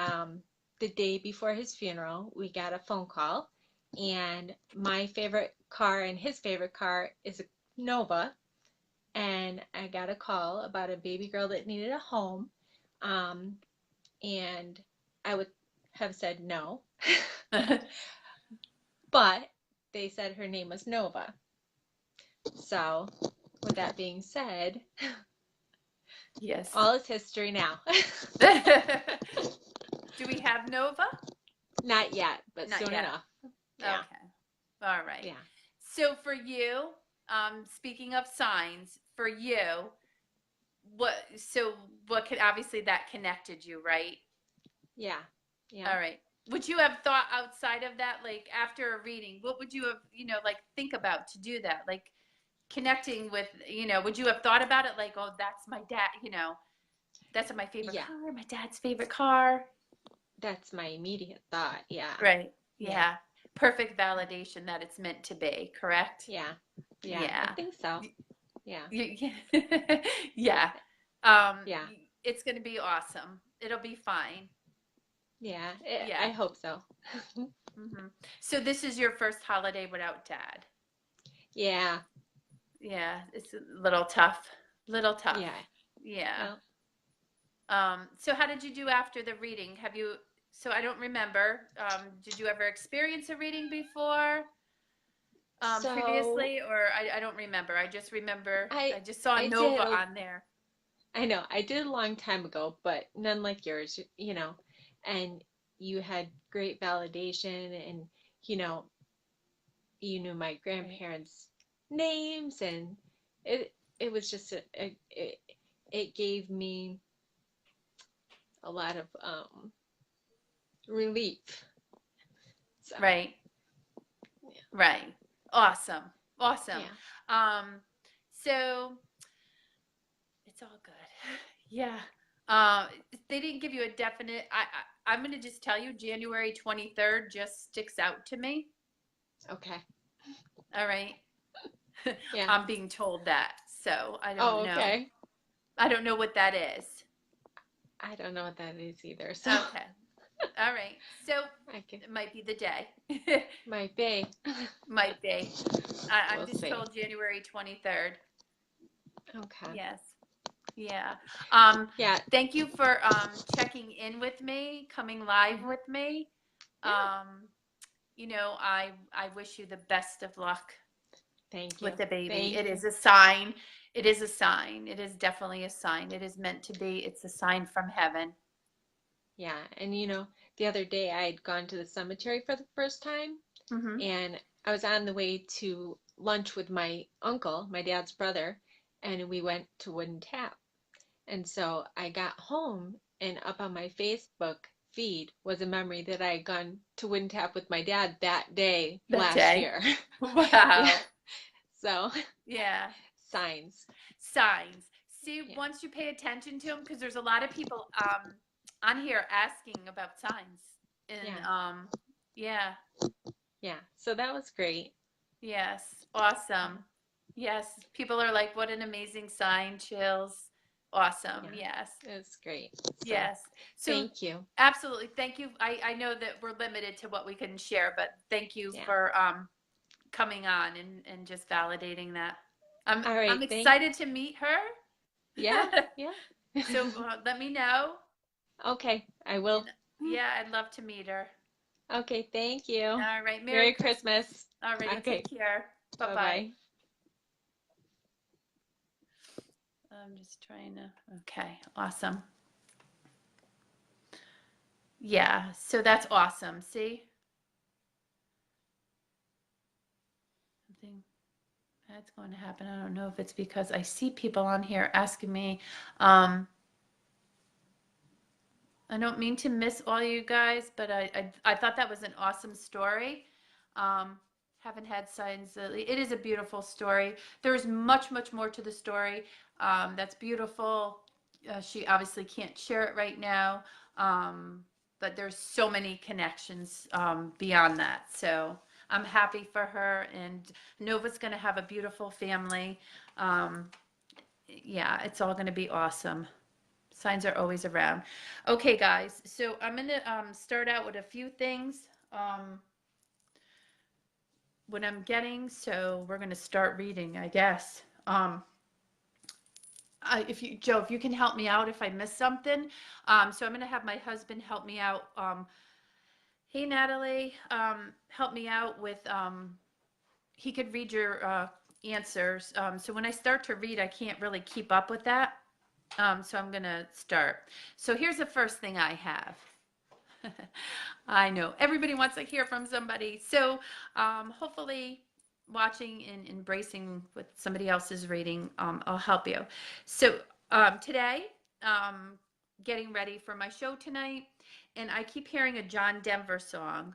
Speaker 4: the day before his funeral, we got a phone call, and my favorite car and his favorite car is a Nova, and I got a call about a baby girl that needed a home, and I would have said no, but they said her name was Nova. So, with that being said,
Speaker 1: Yes.
Speaker 4: all is history now.
Speaker 1: Do we have Nova?
Speaker 4: Not yet, but
Speaker 1: Not
Speaker 4: soon
Speaker 1: yet.
Speaker 4: enough. Yeah.
Speaker 1: Okay. All right.
Speaker 4: Yeah.
Speaker 1: So for you, speaking of signs, for you, what could, obviously that connected you, right?
Speaker 4: Yeah. Yeah.
Speaker 1: All right. Would you have thought outside of that, like after a reading, what would you have, like think about to do that? Like connecting with, would you have thought about it like, oh, that's my dad, that's my favorite
Speaker 4: Yeah.
Speaker 1: car, my dad's favorite car?
Speaker 4: That's my immediate thought. Yeah.
Speaker 1: Right. Yeah.
Speaker 4: Yeah.
Speaker 1: Perfect validation that it's meant to be, correct?
Speaker 4: Yeah. Yeah.
Speaker 1: Yeah.
Speaker 4: I think so. Yeah.
Speaker 1: Yeah.
Speaker 4: Yeah.
Speaker 1: It's going to be awesome. It'll be fine.
Speaker 4: Yeah.
Speaker 1: Yeah.
Speaker 4: I hope so.
Speaker 1: Hmm. So this is your first holiday without dad.
Speaker 4: Yeah.
Speaker 1: Yeah. It's a little tough.
Speaker 4: Yeah.
Speaker 1: Yeah.
Speaker 4: Well,
Speaker 1: So how did you do after the reading? So I don't remember. Did you ever experience a reading before? Previously, or I don't remember. I just remember I just saw Nova on there.
Speaker 4: I know. I did a long time ago, but none like yours, and you had great validation, and, you knew my grandparents' names, and it was just it gave me a lot of relief. So,
Speaker 1: Right.
Speaker 4: Yeah.
Speaker 1: Right. Awesome.
Speaker 4: Yeah.
Speaker 1: So it's all good. Yeah. They didn't give you a definite. I'm going to just tell you, January 23rd just sticks out to me.
Speaker 4: Okay.
Speaker 1: All right.
Speaker 4: Yeah.
Speaker 1: I'm being told that. So I
Speaker 4: Oh,
Speaker 1: don't know.
Speaker 4: okay.
Speaker 1: I don't know what that is.
Speaker 4: I don't know what that is either. So
Speaker 1: Okay. All right. So
Speaker 4: I can
Speaker 1: it might be the day.
Speaker 4: might be.
Speaker 1: Might be. I'm
Speaker 4: We'll
Speaker 1: just
Speaker 4: see.
Speaker 1: told January 23rd.
Speaker 4: Okay.
Speaker 1: Yes. Yeah. Um,
Speaker 4: Yeah.
Speaker 1: Thank you for checking in with me, coming live with me.
Speaker 4: Yeah.
Speaker 1: Um, I wish you the best of luck
Speaker 4: Thank you.
Speaker 1: with the baby. It
Speaker 4: Thank you.
Speaker 1: is a sign. It is a sign. It is definitely a sign. It is meant to be. It's a sign from heaven.
Speaker 4: Yeah. And the other day I had gone to the cemetery for the first time,
Speaker 1: Mm-hmm.
Speaker 4: and I was on the way to lunch with my uncle, my dad's brother, and we went to Wooden Tap. And so I got home, and up on my Facebook feed was a memory that I had gone to Wooden Tap with my dad that day
Speaker 1: That
Speaker 4: last
Speaker 1: day.
Speaker 4: year. Yeah.
Speaker 1: Wow.
Speaker 4: So
Speaker 1: Yeah.
Speaker 4: signs.
Speaker 1: Signs. See,
Speaker 4: Yeah.
Speaker 1: once you pay attention to them, because there's a lot of people on here asking about signs. And
Speaker 4: Yeah.
Speaker 1: yeah,
Speaker 4: Yeah. So that was great.
Speaker 1: yes, awesome. Yes, people are like, what an amazing sign, chills. Awesome.
Speaker 4: Yeah.
Speaker 1: Yes.
Speaker 4: It was great. So
Speaker 1: Yes. So
Speaker 4: thank you.
Speaker 1: absolutely. Thank you. I know that we're limited to what we can share, but thank you
Speaker 4: Yeah.
Speaker 1: for coming on and just validating that.
Speaker 4: All
Speaker 1: I'm
Speaker 4: right.
Speaker 1: excited to meet
Speaker 4: Yeah.
Speaker 1: her.
Speaker 4: Yeah.
Speaker 1: So let me know.
Speaker 4: Okay. I will.
Speaker 1: And yeah, I'd love to meet her.
Speaker 4: Okay. Thank you.
Speaker 1: All right. Merry
Speaker 4: Merry
Speaker 1: Christmas.
Speaker 4: Christmas.
Speaker 1: All righty.
Speaker 4: Okay.
Speaker 1: Take care. Bye
Speaker 4: Bye
Speaker 1: bye.
Speaker 4: bye.
Speaker 1: I'm just trying to. Okay. Awesome. Yeah. So that's awesome. See? Something that's going to happen. I don't know if it's because I see people on here asking me. I don't mean to miss all you guys, but I thought that was an awesome story. Um, haven't had signs. It is a beautiful story. There's much, much more to the story. That's beautiful. She obviously can't share it right now, but there's so many connections beyond that. So I'm happy for her, and Nova's going to have a beautiful family. Yeah, it's all going to be awesome. Signs are always around. Okay, guys, so I'm going to start out with a few things. What I'm getting, so we're going to start reading, I guess. Joe, if you can help me out if I miss something. So I'm going to have my husband help me out. Hey, Natalie, help me out with, he could read your answers. So when I start to read, I can't really keep up with that. So I'm going to start. So here's the first thing I have. I know everybody wants to hear from somebody. So hopefully watching and embracing what somebody else is reading, I'll help you. So today, getting ready for my show tonight, and I keep hearing a John Denver song.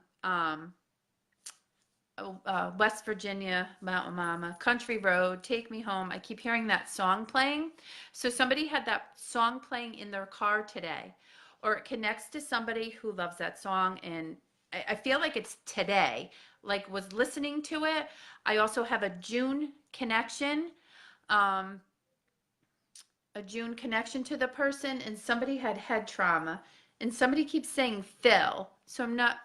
Speaker 1: West Virginia, Mountain Mama, Country Road, Take Me Home. I keep hearing that song playing. So somebody had that song playing in their car today, or it connects to somebody who loves that song. And I feel like it's today, like was listening to it. I also have a June connection, um, to the person, and somebody had head trauma, and somebody keeps saying Phil. So I'm not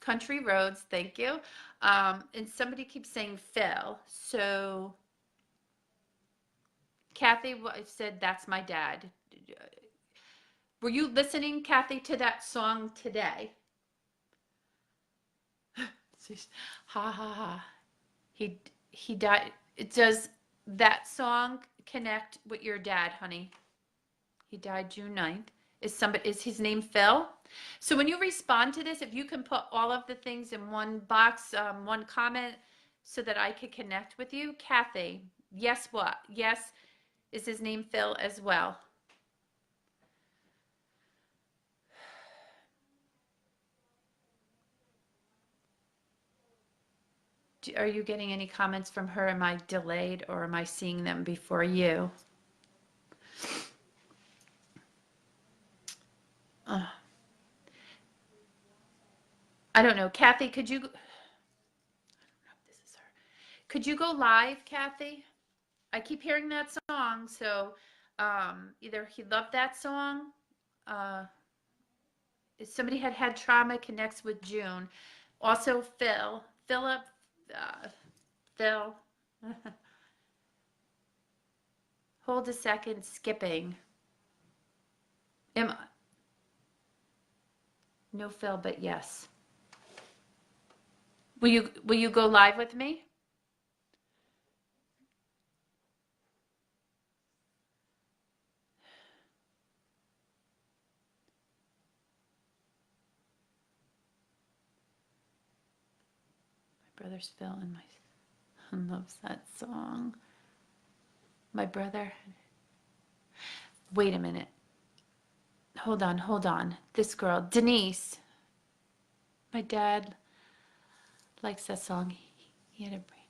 Speaker 1: Country Roads, thank you. And somebody keeps saying Phil. So Kathy said, that's my dad. Were you listening, Kathy, to that song today? Ha ha ha. He died. Does that song connect with your dad, honey? He died June 9th. Is his name Phil? So when you respond to this, if you can put all of the things in one box, one comment, so that I could connect with you. Kathy, yes, what? Yes, is his name Phil as well? Are you getting any comments from her? Am I delayed, or am I seeing them before you? I don't know. Kathy, could could you go live, Kathy? I keep hearing that song, so either he loved that song. If somebody had trauma connects with June. Also, Philip, Phil. Hold a second, skipping. No Phil, but yes. Will you go live with me? My brother's Phil and my son loves that song. My brother. Wait a minute. Hold on. This girl, Denise. My dad likes that song. He had a brain.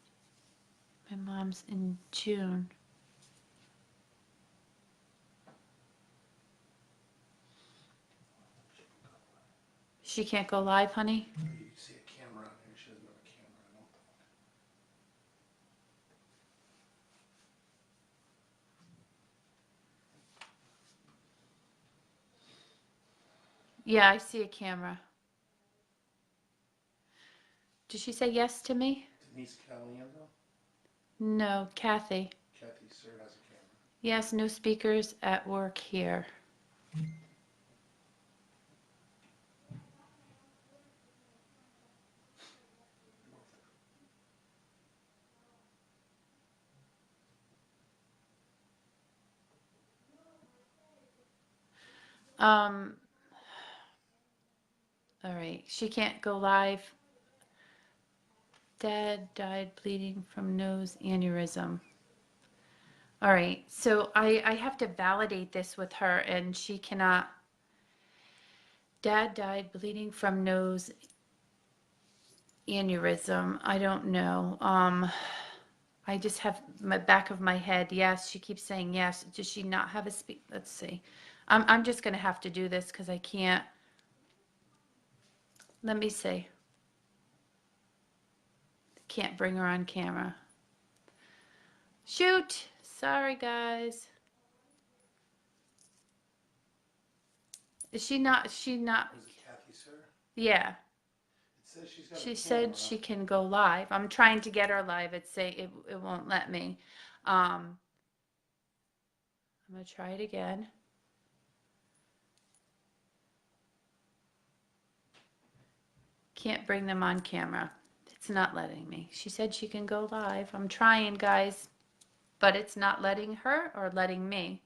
Speaker 1: My mom's in June. She can't go live, honey?
Speaker 3: You can see a camera on here. She doesn't have a camera, I don't think.
Speaker 1: Yeah, I see a camera. Did she say yes to me?
Speaker 3: Denise Caliendo?
Speaker 1: No, Kathy.
Speaker 3: Kathy Sir has a camera.
Speaker 1: Yes, no speakers at work here. All right, she can't go live. Dad died bleeding from nose aneurysm. All right, so I have to validate this with her, and she cannot. Dad died bleeding from nose aneurysm. I don't know. I just have my back of my head. Yes, she keeps saying yes. Does she not have a speak? Let's see. I'm just gonna have to do this because I can't. Let me see. Can't bring her on camera. Shoot. Sorry, guys. Is she not? She not?
Speaker 3: Is it Kathy Sir?
Speaker 1: Yeah.
Speaker 3: It says she's got a
Speaker 1: She
Speaker 3: camera.
Speaker 1: said she can go live. I'm trying to get her live. It won't let me. I'm gonna try it again. Can't bring them on camera. It's not letting me. She said she can go live. I'm trying, guys, but it's not letting her or letting me.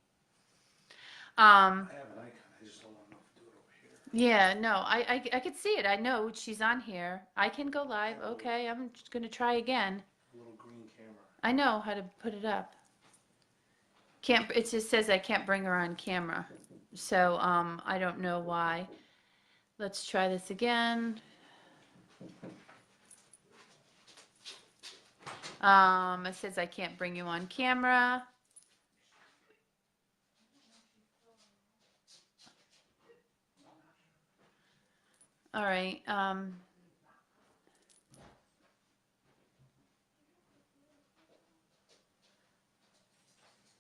Speaker 3: I have an icon. I just don't want to know if to do it over here.
Speaker 1: Yeah, no, I could see it. I know she's on here. I can go live. Okay, I'm just gonna try again.
Speaker 3: A little green camera.
Speaker 1: I know how to put it up. Can't. It just says I can't bring her on camera. So I don't know why. Let's try this again. It says I can't bring you on camera. All right.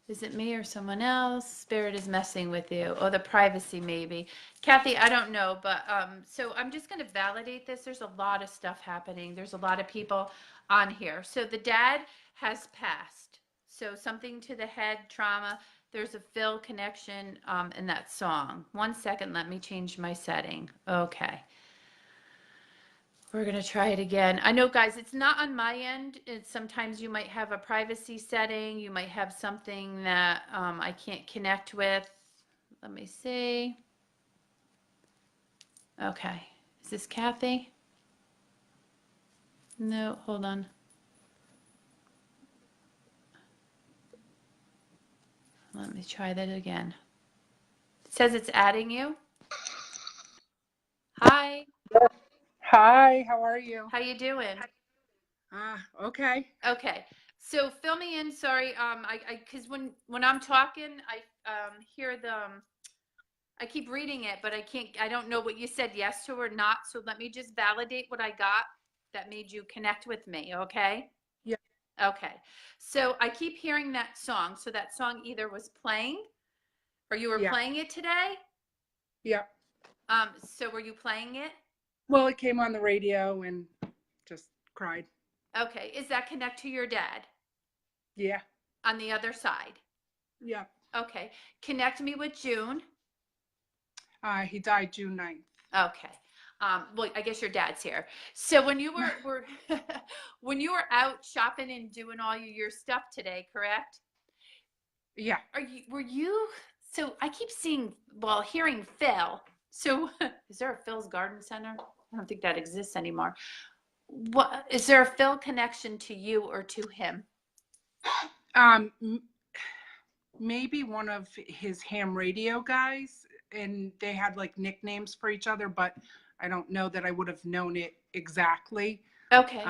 Speaker 1: Is it me or someone else? Spirit is messing with you. Oh, the privacy maybe. Kathy, I don't know, but so I'm just going to validate this. There's a lot of stuff happening. There's a lot of people on here. So the dad has passed. So something to the head, trauma. There's a Phil connection in that song. 1 second, let me change my setting. Okay. We're going to try it again. I know, guys, it's not on my end. It's sometimes you might have a privacy setting. You might have something that I can't connect with. Let me see. Okay. Is this Kathy? No, hold on. Let me try that again. It says it's adding you. Hi.
Speaker 5: Hi, how are you?
Speaker 1: How you doing?
Speaker 5: Okay.
Speaker 1: Okay. So fill me in. Sorry. Because when I'm talking, I hear I keep reading it, but I don't know what you said yes to or not. So let me just validate what I got that made you connect with me. Okay.
Speaker 5: Yeah.
Speaker 1: Okay. So I keep hearing that song. So that song either was playing or you were
Speaker 5: Yeah.
Speaker 1: playing it today.
Speaker 5: Yeah.
Speaker 1: So were you playing it?
Speaker 5: Well, it came on the radio and just cried.
Speaker 1: Okay. Is that connect to your dad
Speaker 5: Yeah.
Speaker 1: on the other side?
Speaker 5: Yeah.
Speaker 1: Okay. Connect me with June.
Speaker 5: He died June 9th.
Speaker 1: Okay. Well, I guess your dad's here. So when you were when you were out shopping and doing all your stuff today, correct?
Speaker 5: Yeah.
Speaker 1: Were you so I keep hearing Phil. So is there a Phil's Garden Center? I don't think that exists anymore. What is there a Phil connection to you or to him?
Speaker 5: Maybe one of his ham radio guys, and they had like nicknames for each other, but I don't know that I would have known it exactly.
Speaker 1: Okay.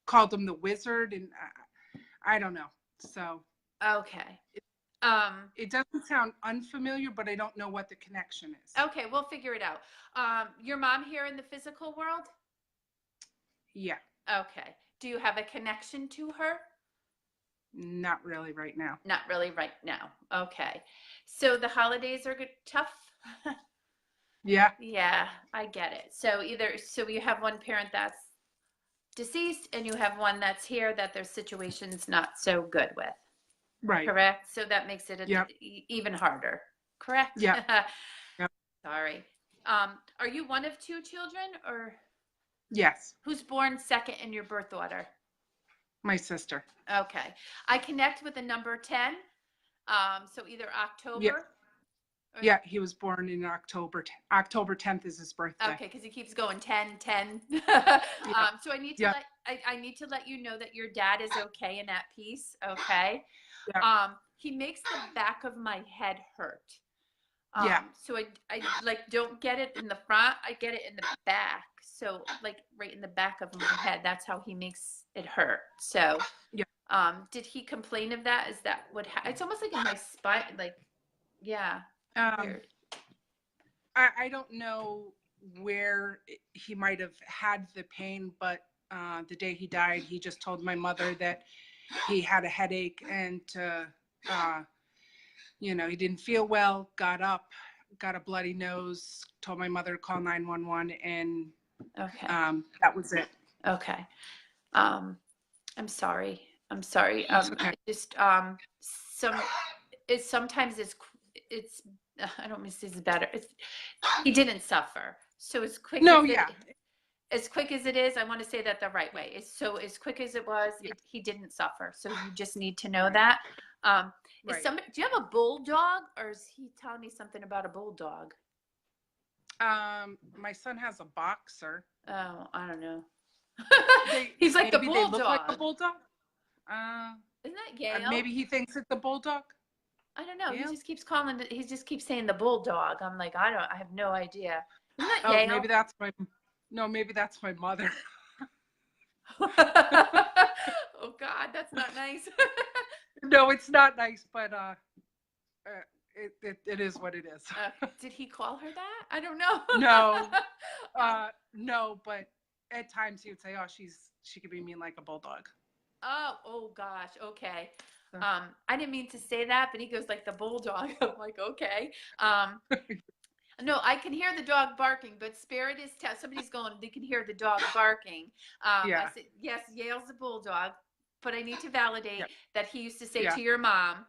Speaker 5: Called him the Wizard, and I don't know. So
Speaker 1: okay.
Speaker 5: It doesn't sound unfamiliar, but I don't know what the connection is.
Speaker 1: Okay, we'll figure it out. Your mom here in the physical world?
Speaker 5: Yeah.
Speaker 1: Okay. Do you have a connection to her?
Speaker 5: Not really right now.
Speaker 1: Not really right now. Okay. So the holidays are tough?
Speaker 5: Yeah.
Speaker 1: Yeah, I get it. So you have one parent that's deceased and you have one that's here that their situation's not so good with.
Speaker 5: Right.
Speaker 1: Correct? So that makes it
Speaker 5: Yep.
Speaker 1: even harder. Correct?
Speaker 5: Yeah. Yep.
Speaker 1: Sorry. Are you one of two children or
Speaker 5: Yes.
Speaker 1: who's born second in your birth order?
Speaker 5: My sister.
Speaker 1: Okay. I connect with the number 10. So either October.
Speaker 5: Yeah.
Speaker 1: or-
Speaker 5: Yeah, he was born in October. October 10th is his birthday.
Speaker 1: Okay, because he keeps going 10, 10. So I need to
Speaker 5: Yeah.
Speaker 1: I need to let you know that your dad is okay and at peace. Okay.
Speaker 5: Yeah.
Speaker 1: He makes the back of my head hurt.
Speaker 5: Yeah.
Speaker 1: So I like don't get it in the front. I get it in the back. So like right in the back of my head. That's how he makes it hurt. So
Speaker 5: Yeah.
Speaker 1: Did he complain of that? Is that what? It's almost like in my spine. Like, yeah. Weird.
Speaker 5: I don't know where he might have had the pain, but the day he died, he just told my mother that he had a headache and he didn't feel well, got up, got a bloody nose, told my mother to call 911, and
Speaker 1: Okay.
Speaker 5: that was it.
Speaker 1: Okay. I'm sorry. I'm sorry.
Speaker 5: Okay.
Speaker 1: Just sometimes it's I don't mean to say it's better. He didn't suffer. So as quick
Speaker 5: No,
Speaker 1: as
Speaker 5: yeah.
Speaker 1: as quick as it is, I want to say that the right way. So as quick as it was,
Speaker 5: Yeah.
Speaker 1: he didn't suffer. So you just need to know that.
Speaker 5: Right.
Speaker 1: Do you have a bulldog, or is he telling me something about a bulldog?
Speaker 5: My son has a boxer.
Speaker 1: Oh, I don't know.
Speaker 5: They-
Speaker 1: He's like the
Speaker 5: maybe they
Speaker 1: bulldog.
Speaker 5: look like a bulldog.
Speaker 1: Isn't that Yale?
Speaker 5: Maybe he thinks it's a bulldog.
Speaker 1: I don't know.
Speaker 5: Yale?
Speaker 1: He just keeps calling it. He just keeps saying the bulldog. I'm like, I have no idea. Isn't that
Speaker 5: Oh,
Speaker 1: Yale?
Speaker 5: maybe that's my. No, maybe that's my mother.
Speaker 1: Oh God, that's not nice.
Speaker 5: No, it's not nice, but it is what it is.
Speaker 1: Did he call her that? I don't know.
Speaker 5: No, no, but at times he would say, "Oh, she could be mean like a bulldog."
Speaker 1: Oh gosh. Okay.
Speaker 5: So-
Speaker 1: I didn't mean to say that, but he goes like the bulldog. I'm like, okay. No, I can hear the dog barking, but Spirit is somebody's going. They can hear the dog barking.
Speaker 5: Yeah.
Speaker 1: I said, yes, Yale's a bulldog, but I need to validate
Speaker 5: Yep.
Speaker 1: that he used to say
Speaker 5: Yeah.
Speaker 1: to your mom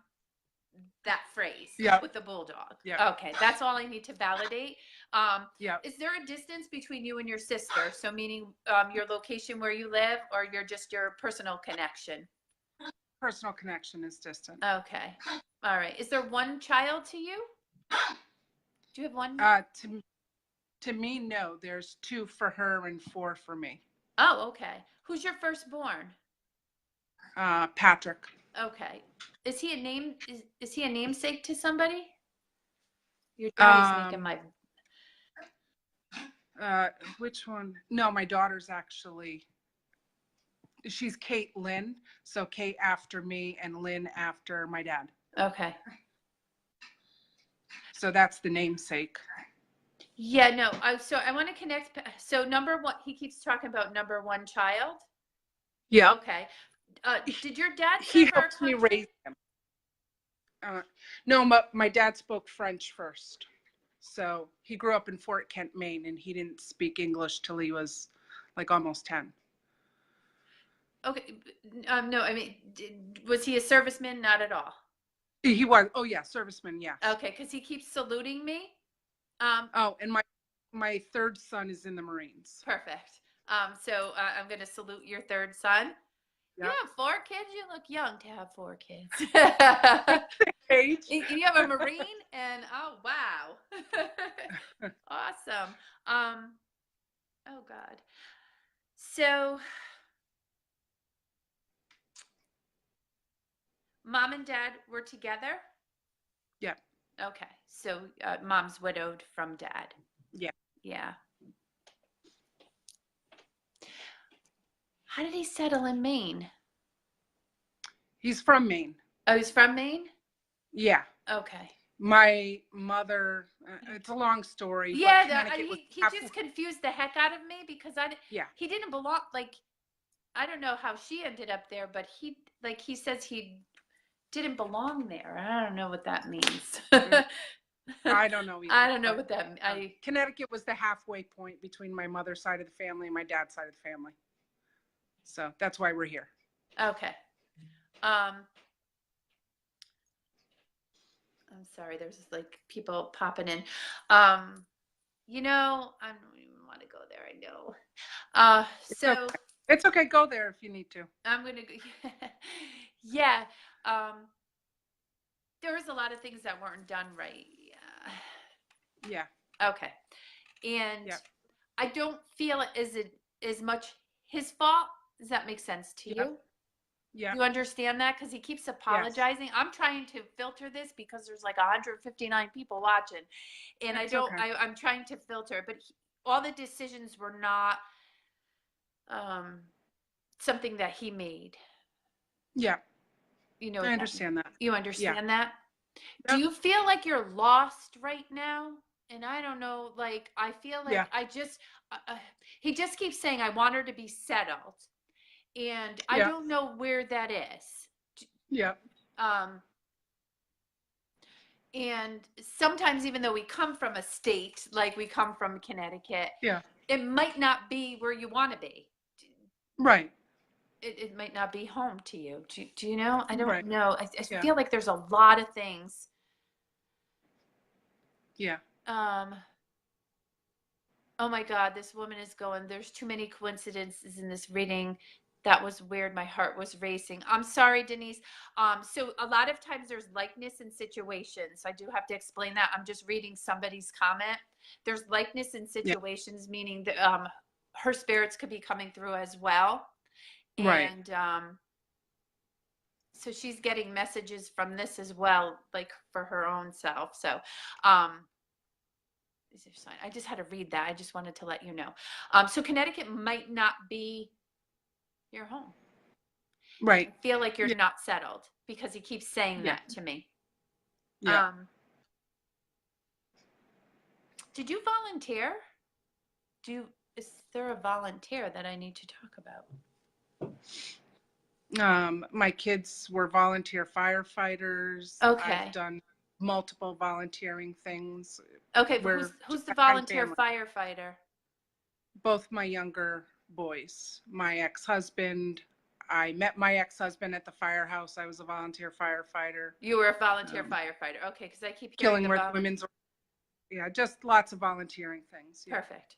Speaker 1: that phrase
Speaker 5: Yep.
Speaker 1: with the bulldog.
Speaker 5: Yep.
Speaker 1: Okay, that's all I need to validate.
Speaker 5: Yeah.
Speaker 1: Is there a distance between you and your sister? So meaning your location where you live, or your personal connection?
Speaker 5: Personal connection is distant.
Speaker 1: Okay. All right. Is there one child to you? Do you have one?
Speaker 5: To me, no. There's 2 for her and 4 for me.
Speaker 1: Oh, okay. Who's your firstborn?
Speaker 5: Patrick.
Speaker 1: Okay. Is he a name? Is he a namesake to somebody? Your daughter's making my.
Speaker 5: Which one? No, my daughter's actually. She's Kate Lynn. So Kate after me and Lynn after my dad.
Speaker 1: Okay.
Speaker 5: So that's the namesake.
Speaker 1: Yeah. No. So I want to connect. So number one, he keeps talking about number one child.
Speaker 5: Yeah.
Speaker 1: Okay. Did your dad
Speaker 5: He
Speaker 1: serve our
Speaker 5: helped me
Speaker 1: country?
Speaker 5: raise him. No, my dad spoke French first. So he grew up in Fort Kent, Maine, and he didn't speak English till he was like almost 10.
Speaker 1: Okay. No, I mean, was he a serviceman? Not at all.
Speaker 5: He was, oh yeah, serviceman, yes.
Speaker 1: Okay, because he keeps saluting me.
Speaker 5: Oh, and my third son is in the Marines.
Speaker 1: Perfect. So I'm going to salute your third son.
Speaker 5: Yeah.
Speaker 1: You have 4 kids? You look young to have 4 kids.
Speaker 5: Age.
Speaker 1: You have a Marine, and oh, wow. Awesome. Oh, God. So, mom and dad were together?
Speaker 5: Yeah.
Speaker 1: Okay. So, mom's widowed from dad.
Speaker 5: Yeah.
Speaker 1: Yeah. How did he settle in Maine?
Speaker 5: He's from Maine.
Speaker 1: Oh, he's from Maine?
Speaker 5: Yeah.
Speaker 1: Okay.
Speaker 5: My mother, it's a long story. but
Speaker 1: Yeah,
Speaker 5: Connecticut was
Speaker 1: he
Speaker 5: half-
Speaker 1: just confused the heck out of me because
Speaker 5: Yeah.
Speaker 1: he didn't belong, like, I don't know how she ended up there, but he says he didn't belong there. I don't know what that means.
Speaker 5: I don't know either.
Speaker 1: I don't know
Speaker 5: but,
Speaker 1: what that means.
Speaker 5: Connecticut was the halfway point between my mother's side of the family and my dad's side of the family. So that's why we're here.
Speaker 1: Okay. I'm sorry, there's just like people popping in. You know, I don't even want to go there, I know. So
Speaker 5: okay. It's okay, go there if you need to.
Speaker 1: I'm gonna go. Yeah. There was a lot of things that weren't done right.
Speaker 5: Yeah.
Speaker 1: Okay. And
Speaker 5: Yeah.
Speaker 1: I don't feel it as much his fault. Does that make sense to
Speaker 5: Yeah.
Speaker 1: you?
Speaker 5: Yeah.
Speaker 1: You understand that? Because he keeps apologizing. Yes. I'm trying to filter this because there's like 159 people watching. And
Speaker 5: That's
Speaker 1: okay.
Speaker 5: I'm
Speaker 1: trying to filter, but all the decisions were not something that he made.
Speaker 5: Yeah.
Speaker 1: You know,
Speaker 5: I understand that.
Speaker 1: You understand that?
Speaker 5: Yep.
Speaker 1: Do you feel like you're lost right now? And I don't know, like, I feel like he just keeps saying, I want her to be settled. And I don't know where that is.
Speaker 5: Yeah.
Speaker 1: And sometimes even though we come from a state, like we come from Connecticut, it might not be where you want to be.
Speaker 5: Right.
Speaker 1: It might not be home to you. Do you know? I don't know. I feel like there's a lot of things.
Speaker 5: Yeah.
Speaker 1: Oh my God, this woman is going, there's too many coincidences in this reading. That was weird. My heart was racing. I'm sorry, Denise. So a lot of times there's likeness in situations. I do have to explain that. I'm just reading somebody's comment. There's likeness in situations, meaning that her spirits could be coming through as well. And so she's getting messages from this as well, like for her own self. So I just had to read that. I just wanted to let you know. So Connecticut might not be your home.
Speaker 5: Right.
Speaker 1: I feel like you're not settled because he keeps saying that to me.
Speaker 5: Yeah.
Speaker 1: Did you volunteer? Is there a volunteer that I need to talk about?
Speaker 5: My kids were volunteer firefighters.
Speaker 1: Okay.
Speaker 5: I've done multiple volunteering things.
Speaker 1: Okay, who's the volunteer firefighter?
Speaker 5: Both my younger boys. My ex-husband. I met my ex-husband at the firehouse. I was a volunteer firefighter.
Speaker 1: You were a volunteer firefighter. Okay, because I keep
Speaker 5: hearing Killingworth Women's. Yeah, just lots of volunteering things. Yeah.
Speaker 1: Perfect.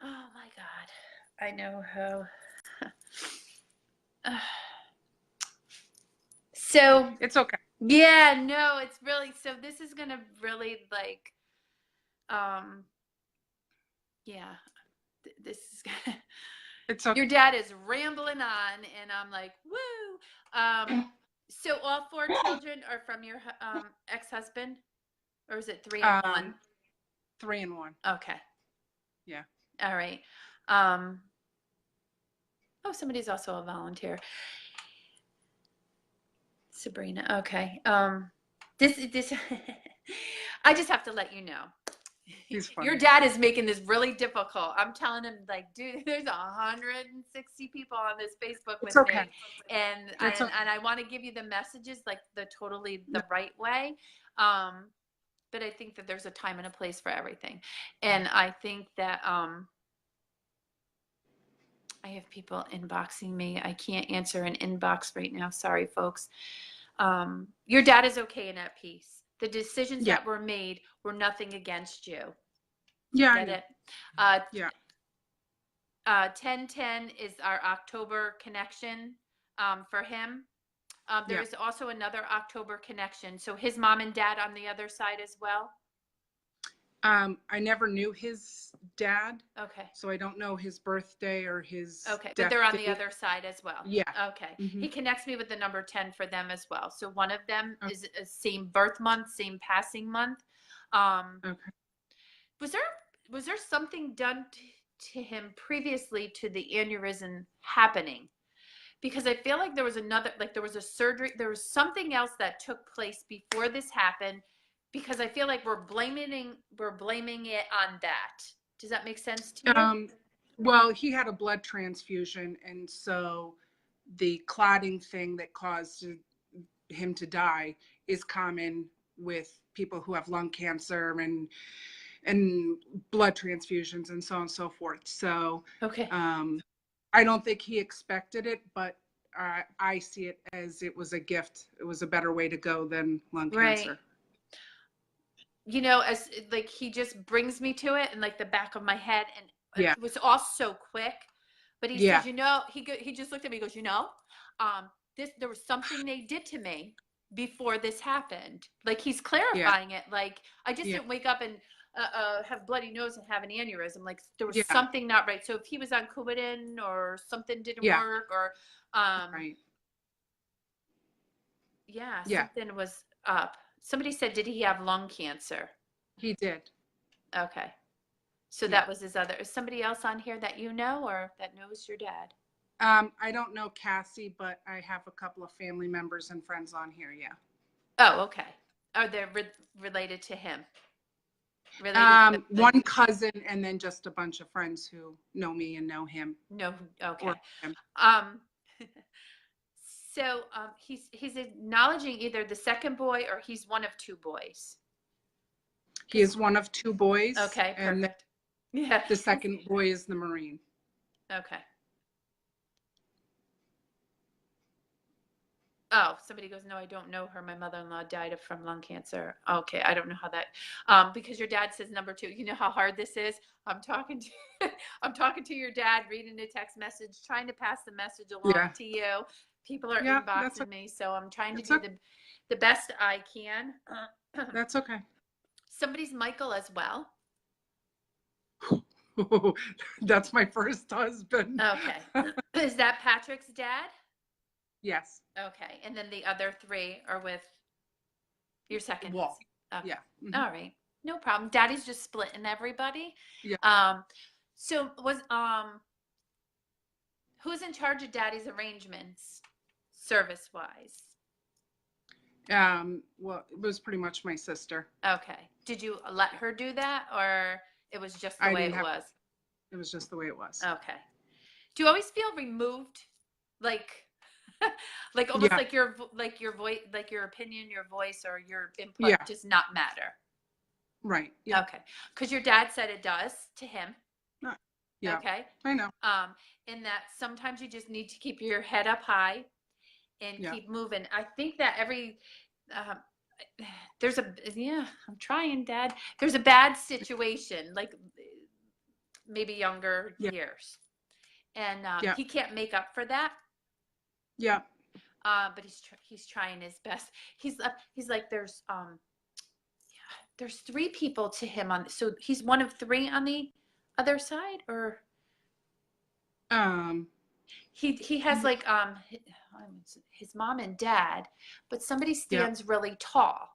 Speaker 1: Oh my God. I know how. So
Speaker 5: it's okay.
Speaker 1: Yeah, no, it's really, so this is going to really like, this is gonna,
Speaker 5: it's okay.
Speaker 1: Your dad is rambling on and I'm like, woo. So all 4 children are from your ex-husband, or is it 3 and 1?
Speaker 5: 3 and 1.
Speaker 1: Okay.
Speaker 5: Yeah.
Speaker 1: All right. Somebody's also a volunteer. Sabrina. Okay. This I just have to let you know.
Speaker 5: He's funny.
Speaker 1: Your dad is making this really difficult. I'm telling him, like, dude, there's 160 people on this Facebook with
Speaker 5: It's okay.
Speaker 1: me, and
Speaker 5: It's okay.
Speaker 1: I want to give you the messages like the right way. But I think that there's a time and a place for everything, and I think that I have people inboxing me. I can't answer an inbox right now. Sorry, folks. Your dad is okay and at peace. The decisions that were made were nothing against you.
Speaker 5: Yeah.
Speaker 1: Get it?
Speaker 5: Yeah.
Speaker 1: 1010 is our October connection for him. There is also another October connection. So his mom and dad on the other side as well?
Speaker 5: I never knew his dad.
Speaker 1: Okay.
Speaker 5: So I don't know his birthday or his
Speaker 1: Okay,
Speaker 5: death
Speaker 1: but they're on
Speaker 5: date.
Speaker 1: the other side as well.
Speaker 5: Yeah.
Speaker 1: Okay.
Speaker 5: Mhm.
Speaker 1: He connects me with the number 10 for them as well. So one of them
Speaker 5: Okay.
Speaker 1: is a same birth month, same passing month.
Speaker 5: Okay.
Speaker 1: Was there something done to him previously to the aneurysm happening? Because I feel like there was there was a surgery, there was something else that took place before this happened, because I feel like we're blaming it on that. Does that make sense to you?
Speaker 5: Well, he had a blood transfusion, and so the clotting thing that caused him to die is common with people who have lung cancer and blood transfusions and so on and so forth. So
Speaker 1: Okay.
Speaker 5: I don't think he expected it, but I see it as it was a gift. It was a better way to go than lung cancer.
Speaker 1: You know, as like he just brings me to it in like the back of my head, and it was all so quick. But he says, you know, he just looked at me and goes, you know, there was something they did to me before this happened. Like he's clarifying it. Like I just didn't wake up and have bloody nose and have an aneurysm. Like there was something not right. So if he was on Coumadin or something didn't work, or something was up. Somebody said, did he have lung cancer?
Speaker 5: He did.
Speaker 1: Okay. So that was his other. Is somebody else on here that you know or that knows your dad?
Speaker 5: I don't know Cassie, but I have a couple of family members and friends on here. Yeah.
Speaker 1: Oh, okay. Are they related to him? Related to
Speaker 5: one cousin and then just a bunch of friends who know me and know him.
Speaker 1: No. Okay.
Speaker 5: Or him.
Speaker 1: So he's acknowledging either the second boy or he's one of two boys.
Speaker 5: He is one of two boys.
Speaker 1: Okay,
Speaker 5: and
Speaker 1: perfect.
Speaker 5: The second boy is the Marine.
Speaker 1: Okay. Oh, somebody goes, no, I don't know her. My mother-in-law died from lung cancer. Okay, I don't know how that. Because your dad says number 2. You know how hard this is. I'm talking to your dad, reading a text message, trying to pass the message along to you. People are inboxing me, so I'm trying to do the best I can.
Speaker 5: That's okay.
Speaker 1: Somebody's Michael as well.
Speaker 5: That's my first husband.
Speaker 1: Okay. Is that Patrick's dad?
Speaker 5: Yes.
Speaker 1: Okay. And then the other 3 are with your second.
Speaker 5: Wall.
Speaker 1: Okay.
Speaker 5: Yeah. Mm-hmm.
Speaker 1: All right. No problem. Daddy's just splitting everybody.
Speaker 5: Yeah.
Speaker 1: So who's in charge of Daddy's arrangements service wise?
Speaker 5: Well, it was pretty much my sister.
Speaker 1: Okay. Did you let her do that, or it was just the way it was?
Speaker 5: It was just the way it was.
Speaker 1: Okay. Do you always feel removed? Like almost like your voice, like your opinion, your voice, or your input does not matter.
Speaker 5: Right. Yeah.
Speaker 1: Okay. Because your dad said it does to him.
Speaker 5: Yeah.
Speaker 1: Okay.
Speaker 5: I know.
Speaker 1: In that sometimes you just need to keep your head up high and keep moving. I think that I'm trying, Dad. There's a bad situation, like maybe younger years. And he can't make up for that.
Speaker 5: Yeah.
Speaker 1: But he's trying his best. He's like there's 3 people to him so he's one of 3 on the other side, or he has like his mom and dad, but somebody stands really tall.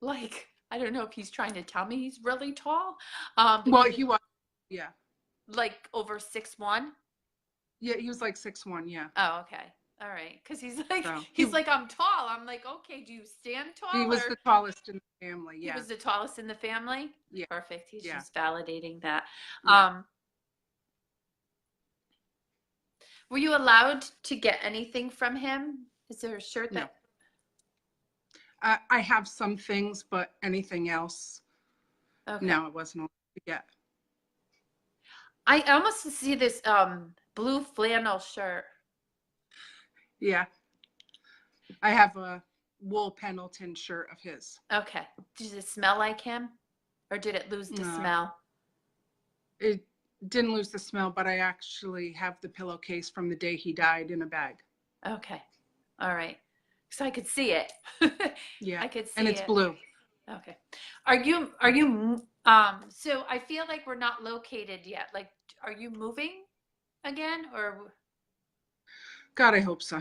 Speaker 1: Like I don't know if he's trying to tell me he's really tall.
Speaker 5: Well, he was. Yeah.
Speaker 1: Like over 6'1".
Speaker 5: Yeah, he was like 6'1". Yeah.
Speaker 1: Oh, okay. All right. Because he's like,
Speaker 5: So
Speaker 1: I'm tall. I'm like, okay, do you stand tall?
Speaker 5: he was
Speaker 1: or-
Speaker 5: the tallest in the family.
Speaker 1: He
Speaker 5: Yeah.
Speaker 1: was the tallest in the family?
Speaker 5: Yeah.
Speaker 1: Perfect. He's
Speaker 5: Yeah.
Speaker 1: just validating that.
Speaker 5: Yeah.
Speaker 1: Were you allowed to get anything from him? Is there a shirt
Speaker 5: No.
Speaker 1: that?
Speaker 5: I have some things, but anything else,
Speaker 1: Okay.
Speaker 5: no, it wasn't allowed to get.
Speaker 1: I almost see this blue flannel shirt.
Speaker 5: Yeah. I have a wool Pendleton shirt of his.
Speaker 1: Okay. Did it smell like him? Or did it lose the
Speaker 5: No.
Speaker 1: smell?
Speaker 5: It didn't lose the smell, but I actually have the pillowcase from the day he died in a bag.
Speaker 1: Okay. All right. So I could see it.
Speaker 5: Yeah.
Speaker 1: I could see
Speaker 5: and it's
Speaker 1: it.
Speaker 5: blue.
Speaker 1: Okay. Are you so I feel like we're not located yet. Like, are you moving again or?
Speaker 5: God, I hope so.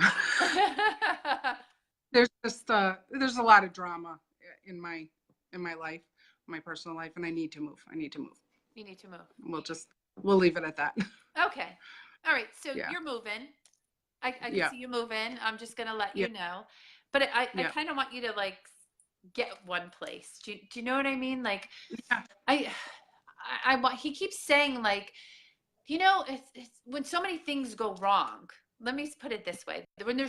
Speaker 5: There's just there's a lot of drama in my life, my personal life, and I need to move.
Speaker 1: You need to move.
Speaker 5: We'll leave it at that.
Speaker 1: Okay. All right. So
Speaker 5: Yeah.
Speaker 1: you're moving. I can
Speaker 5: Yeah.
Speaker 1: see you moving. I'm just gonna let
Speaker 5: Yeah.
Speaker 1: you know. But I
Speaker 5: Yeah.
Speaker 1: kind of want you to like get one place. Do you know what I mean? Like
Speaker 5: Yeah.
Speaker 1: I want, he keeps saying like, you know, it's when so many things go wrong. Let me put it this way. When we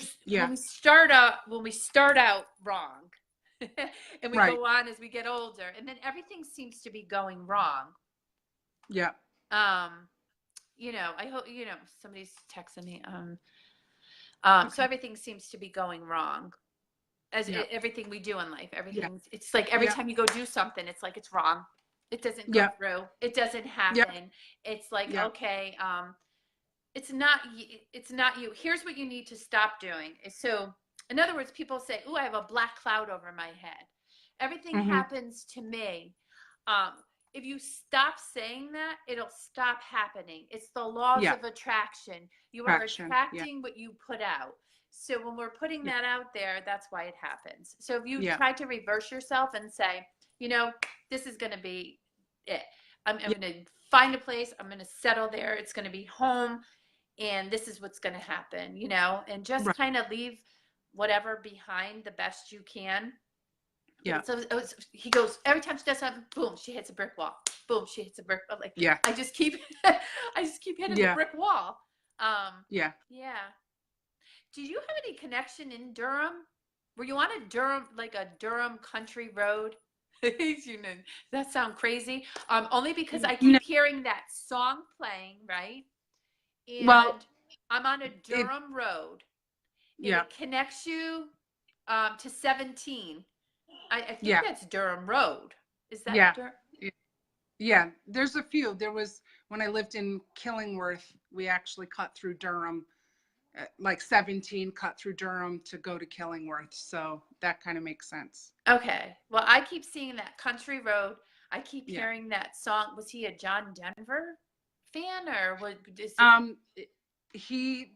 Speaker 1: start out wrong and we
Speaker 5: Right.
Speaker 1: go on as we get older and then everything seems to be going wrong.
Speaker 5: Yeah.
Speaker 1: You know, I hope, you know, somebody's texting me. So everything seems to be going wrong. As everything we do in life, it's like every time you go do something, it's like it's wrong. It doesn't go through. It doesn't happen. It's like, okay, it's not you. Here's what you need to stop doing. So in other words, people say, "Ooh, I have a black cloud over my head. Everything happens to me." If you stop saying that, it'll stop happening. It's the laws of attraction. You are attracting what you put out. So when we're putting that out there, that's why it happens. So if you try to reverse yourself and say, you know, this is going to be it. I'm going to find a place. I'm going to settle there. It's going to be home. And this is what's going to happen, you know, and just kind of leave whatever behind the best you can. Yeah. So he goes, every time she does something, boom, she hits a brick wall. Boom, she hits a brick wall. Like, I just keep hitting the brick wall. Yeah. Do you have any connection in Durham? Were you on a Durham country road? You know, that sound crazy? Only because I keep hearing that song playing, right? And I'm on a Durham road. And it connects you to 17. I think that's Durham Road. Is that Durham?
Speaker 5: Yeah, there's a few. There was, when I lived in Killingworth, we actually cut through Durham, like 17 cut through Durham to go to Killingworth. So that kind of makes sense. Okay.
Speaker 1: Well, I keep seeing that country road. I keep hearing that song. Was he a John Denver fan or what?
Speaker 5: He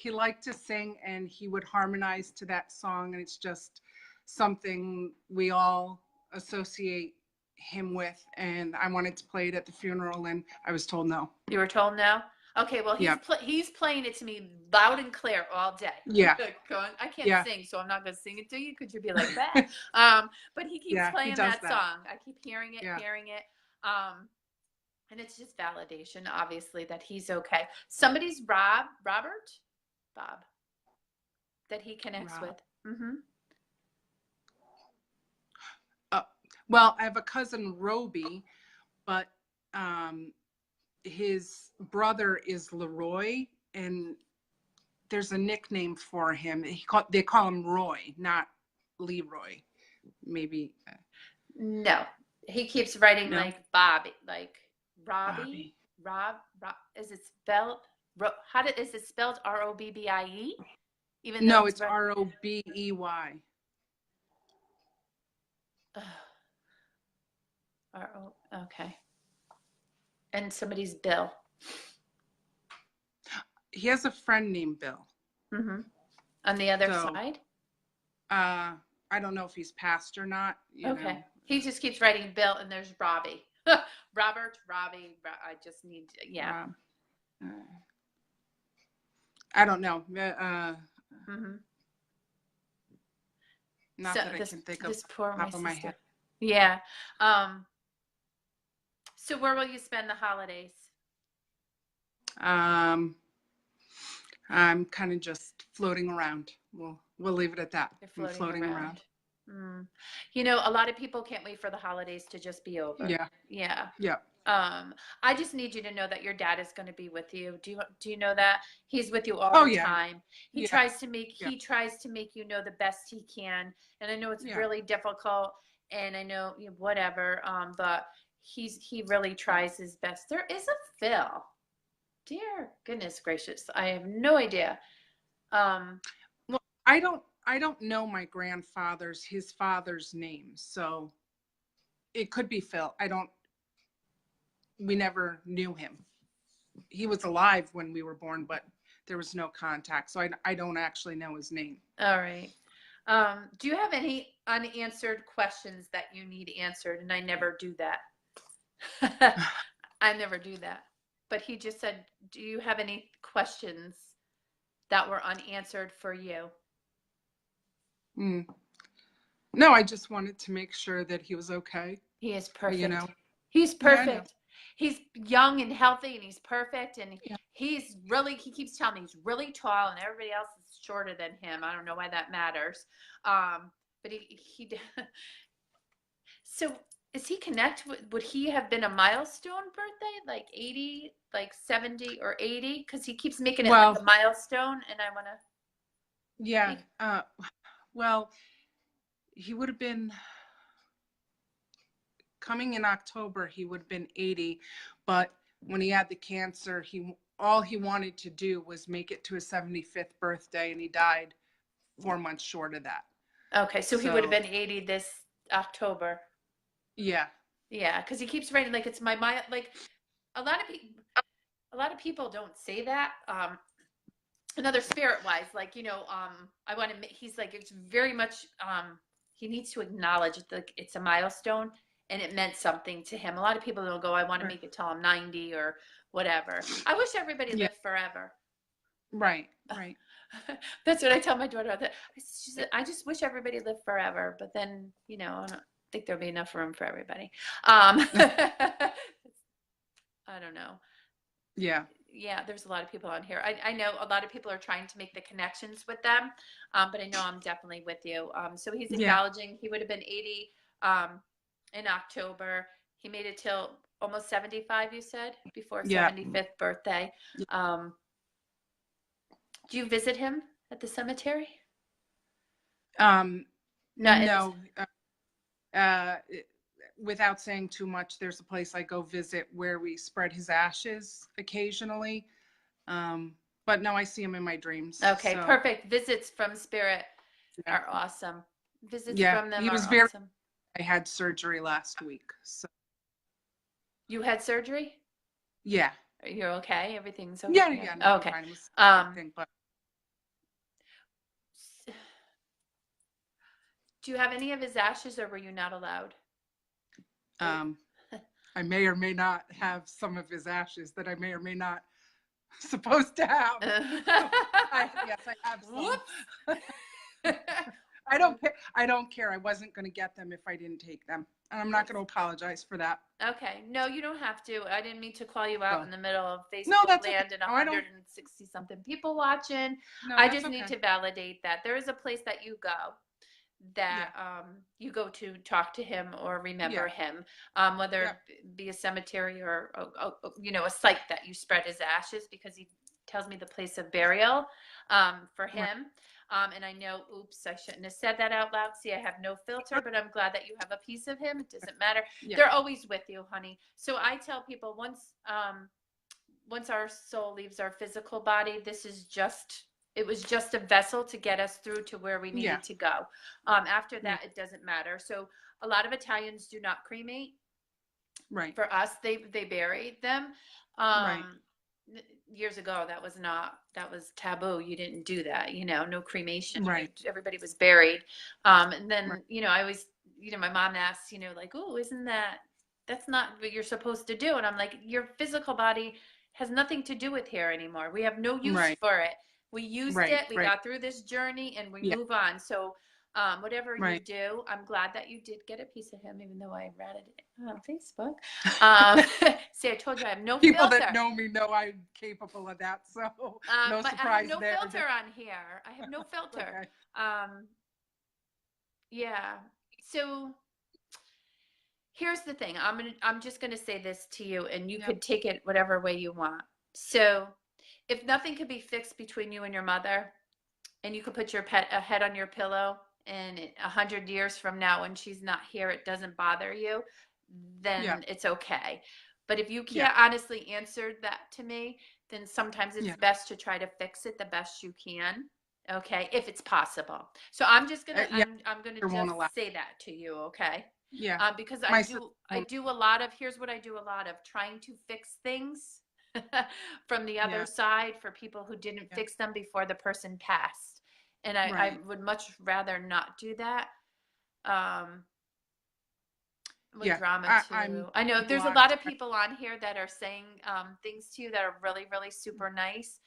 Speaker 5: liked to sing and he would harmonize to that song, and it's just something we all associate him with, and I wanted to play it at the funeral and I was told no.
Speaker 1: You were told no? Okay, well he's playing it to me loud and clear all day. I can't sing, so I'm not going to sing it to you because you'll be like that. But he keeps playing that song. I keep hearing it. And it's just validation, obviously, that he's okay. Somebody's Bob, that he connects with. Mm-hmm.
Speaker 5: Well, I have a cousin, Roby, but his brother is Leroy, and there's a nickname for him. They call him Roy, not Leroy. Maybe.
Speaker 1: No, he keeps writing like Bobby, like Robbie. Rob. Is it spelled? Is it spelled Robbie? Even though
Speaker 5: it's Robey.
Speaker 1: Okay. And somebody's Bill.
Speaker 5: He has a friend named Bill.
Speaker 1: Mm-hmm. On the other side?
Speaker 5: I don't know if he's passed or not. You know.
Speaker 1: He just keeps writing Bill, and there's Robbie. Robert, Robbie. I just need,
Speaker 5: I don't know.
Speaker 1: Mm-hmm.
Speaker 5: Not
Speaker 1: So
Speaker 5: that I can think of
Speaker 1: this poor
Speaker 5: top of my
Speaker 1: sister.
Speaker 5: head.
Speaker 1: Yeah. So where will you spend the holidays?
Speaker 5: I'm kind of just floating around. We'll leave it at that.
Speaker 1: You're
Speaker 5: I'm
Speaker 1: floating
Speaker 5: floating
Speaker 1: around. You know, a lot of people can't wait for the holidays to just be over.
Speaker 5: Yeah.
Speaker 1: Yeah.
Speaker 5: Yeah.
Speaker 1: I just need you to know that your dad is going to be with you. Do you know that he's with you all
Speaker 5: Oh,
Speaker 1: the
Speaker 5: yeah.
Speaker 1: time? He
Speaker 5: Yeah.
Speaker 1: tries to make
Speaker 5: Yeah.
Speaker 1: he tries to make you know the best he can, and I know it's
Speaker 5: Yeah.
Speaker 1: really difficult, and I know whatever. But he really tries his best. There is a Phil. Dear goodness gracious, I have no idea.
Speaker 5: Well, I don't know my his father's name, so it could be Phil. We never knew him. He was alive when we were born, but there was no contact, so I don't actually know his name.
Speaker 1: All right. Do you have any unanswered questions that you need answered? And I never do that. I never do that. But he just said, do you have any questions that were unanswered for you?
Speaker 5: No, I just wanted to make sure that he was okay.
Speaker 1: He is perfect.
Speaker 5: You know,
Speaker 1: he's
Speaker 5: Yeah, I know.
Speaker 1: perfect. He's young and healthy and he's perfect. And
Speaker 5: Yeah.
Speaker 1: he keeps telling me he's really tall and everybody else is shorter than him. I don't know why that matters. But he so is he would he have been a milestone birthday, like 80, like 70 or 80? Because he keeps making it like a milestone, and I want to.
Speaker 5: Yeah. Well, he would have been coming in October. He would have been 80, but when he had the cancer, all he wanted to do was make it to his 75th birthday, and he died 4 months short of that.
Speaker 1: Okay, so he would have been 80 this October.
Speaker 5: Yeah.
Speaker 1: Yeah, because he keeps writing like it's like a lot of people don't say that. Another spirit wise, like I want to. He's like it's very much. He needs to acknowledge it's a milestone and it meant something to him. A lot of people don't go, I want to make it till I'm 90 or whatever. I wish everybody lived forever.
Speaker 5: Right.
Speaker 1: That's what I tell my daughter. She said, I just wish everybody lived forever, but then I don't think there'll be enough room for everybody. I don't know.
Speaker 5: Yeah.
Speaker 1: Yeah, there's a lot of people on here. I know a lot of people are trying to make the connections with them, but I know I'm definitely with you. So he's acknowledging he would have been 80 in October. He made it till almost 75, you said, before 75th birthday. Do you visit him at the cemetery?
Speaker 5: No. Without saying too much, there's a place I go visit where we spread his ashes occasionally. But no, I see him in my dreams.
Speaker 1: Okay, so. Perfect. Visits from Spirit are awesome. Visits from them are awesome.
Speaker 5: I had surgery last week. So.
Speaker 1: You had surgery?
Speaker 5: Yeah.
Speaker 1: You're okay? Everything's okay?
Speaker 5: Yeah. No,
Speaker 1: okay.
Speaker 5: But...
Speaker 1: Do you have any of his ashes, or were you not allowed?
Speaker 5: I may or may not have some of his ashes that I may or may not supposed to have. Yes, I have some. I don't care. I wasn't going to get them if I didn't take them. And I'm not going to apologize for that.
Speaker 1: Okay. No, you don't have to. I didn't mean to call you out in the middle of Facebook land and 160 something people watching. I just need to validate that there is a place that you go that you go to talk to him or remember him, whether it be a cemetery or a site that you spread his ashes, because he tells me the place of burial for him. And I know, oops, I shouldn't have said that out loud. See, I have no filter, but I'm glad that you have a piece of him. It doesn't matter. They're always with you, honey. So I tell people once our soul leaves our physical body, it was just a vessel to get us through to where we needed to go. After that, it doesn't matter. So a lot of Italians do not cremate.
Speaker 5: Right.
Speaker 1: For us, they bury them. Years ago, that was taboo. You didn't do that, no cremation.
Speaker 5: Right.
Speaker 1: Everybody was buried. And then, I always, my mom asks, like, oh, that's not what you're supposed to do. And I'm like, your physical body has nothing to do with here anymore. We have no use for it. We used
Speaker 5: Right,
Speaker 1: it. We
Speaker 5: right.
Speaker 1: got through this journey, and we
Speaker 5: Yeah.
Speaker 1: move on. So, whatever you
Speaker 5: Right.
Speaker 1: do, I'm glad that you did get a piece of him, even though I ratted it on Facebook. See, I told you I have no
Speaker 5: People
Speaker 1: filter.
Speaker 5: that know me know I'm capable of that, so no
Speaker 1: But I
Speaker 5: surprise
Speaker 1: have no
Speaker 5: there.
Speaker 1: filter on here. I have no filter.
Speaker 5: Okay.
Speaker 1: Yeah. So here's the thing. I'm just gonna say this to you, and you
Speaker 5: Yep.
Speaker 1: could take it whatever way you want. So if nothing could be fixed between you and your mother, and you could put your pet a head on your pillow, and 100 years from now, when she's not here, it doesn't bother you, then
Speaker 5: Yeah.
Speaker 1: it's okay. But if you
Speaker 5: Yeah.
Speaker 1: can't honestly answer that to me, then sometimes it's
Speaker 5: Yeah.
Speaker 1: best to try to fix it the best you can. Okay, if it's possible. So I'm just gonna
Speaker 5: Yeah,
Speaker 1: I'm gonna
Speaker 5: I won't allow.
Speaker 1: just say that to you, okay?
Speaker 5: Yeah.
Speaker 1: Because
Speaker 5: My
Speaker 1: I
Speaker 5: sister
Speaker 1: do a lot of, here's what I do a lot of, trying to fix things from the other
Speaker 5: Yeah.
Speaker 1: side for people who didn't
Speaker 5: Yeah.
Speaker 1: fix them before the person passed. And I
Speaker 5: Right.
Speaker 1: would much rather not do that. With
Speaker 5: Yeah.
Speaker 1: drama too. I know there's a lot of people on here that are saying things to you that are really, really super nice.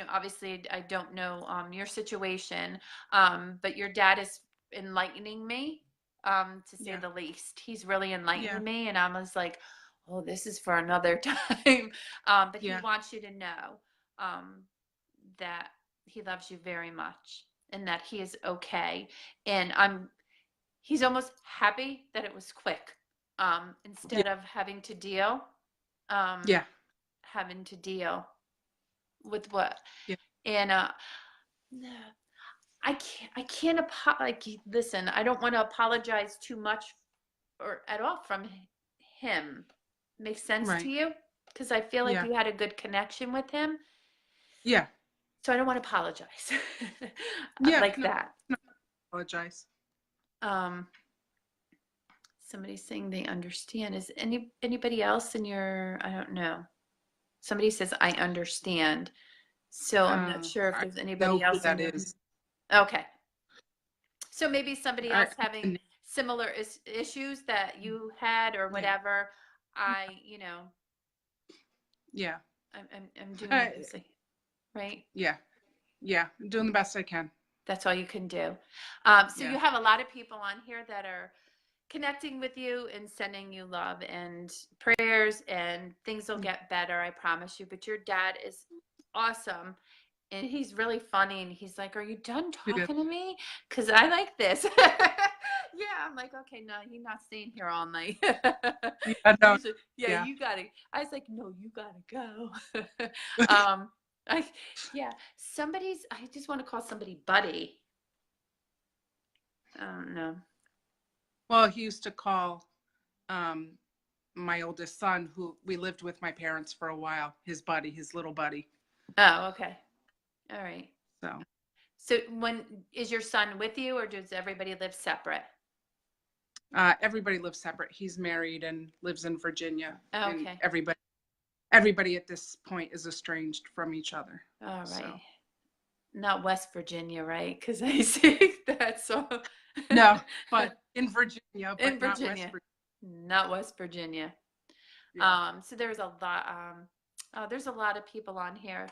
Speaker 1: Obviously I don't know your situation, but your dad is enlightening me, to say
Speaker 5: Yeah.
Speaker 1: the least. He's really enlightening
Speaker 5: Yeah.
Speaker 1: me, and I was like, oh, this is for another time. But
Speaker 5: Yeah.
Speaker 1: he wants you to know that he loves you very much, and that he is okay. And he's almost happy that it was quick, instead of having to deal
Speaker 5: Yeah.
Speaker 1: with what.
Speaker 5: Yeah.
Speaker 1: And I can't listen, I don't want to apologize too much or at all from him. Makes sense
Speaker 5: Right.
Speaker 1: to you? Because I feel like
Speaker 5: Yeah.
Speaker 1: you had a good connection with him,
Speaker 5: Yeah.
Speaker 1: so I don't want to apologize
Speaker 5: Yeah.
Speaker 1: like
Speaker 5: No,
Speaker 1: that.
Speaker 5: apologize.
Speaker 1: Somebody's saying they understand. Is anybody else in your, I don't know. Somebody says I understand. So I'm not sure if
Speaker 5: I
Speaker 1: there's
Speaker 5: know
Speaker 1: anybody
Speaker 5: who
Speaker 1: else in
Speaker 5: that
Speaker 1: your,
Speaker 5: is.
Speaker 1: okay. So maybe somebody else
Speaker 5: I
Speaker 1: having similar issues that you had or whatever.
Speaker 5: Yeah.
Speaker 1: I'm doing my best, right?
Speaker 5: Yeah. Yeah. I'm doing the best I can.
Speaker 1: That's all you can do. So
Speaker 5: Yeah.
Speaker 1: you have a lot of people on here that are connecting with you and sending you love and prayers, and things will get better, I promise you. But your dad is awesome, and he's really funny, and he's like, are you done talking to me? Because I like this. Yeah, I'm like, okay, no, you're not staying here all night.
Speaker 5: Yeah, no.
Speaker 1: He's like,
Speaker 5: Yeah.
Speaker 1: you gotta. I was like, no, you gotta go. I just want to call somebody buddy. I don't know.
Speaker 5: Well, he used to call my oldest son, who we lived with my parents for a while, his buddy, his little buddy.
Speaker 1: Oh, okay. All right.
Speaker 5: So
Speaker 1: when is your son with you, or does everybody live separate?
Speaker 5: everybody lives separate. He's married and lives in Virginia.
Speaker 1: Oh,
Speaker 5: And
Speaker 1: okay.
Speaker 5: everybody at this point is estranged from each other.
Speaker 1: All right.
Speaker 5: So.
Speaker 1: Not West Virginia, right? Because I see that song.
Speaker 5: No, but in Virginia, but
Speaker 1: In Virginia.
Speaker 5: not West Virginia.
Speaker 1: Not West Virginia.
Speaker 5: Yeah.
Speaker 1: So there's a lot. There's a lot of people on here.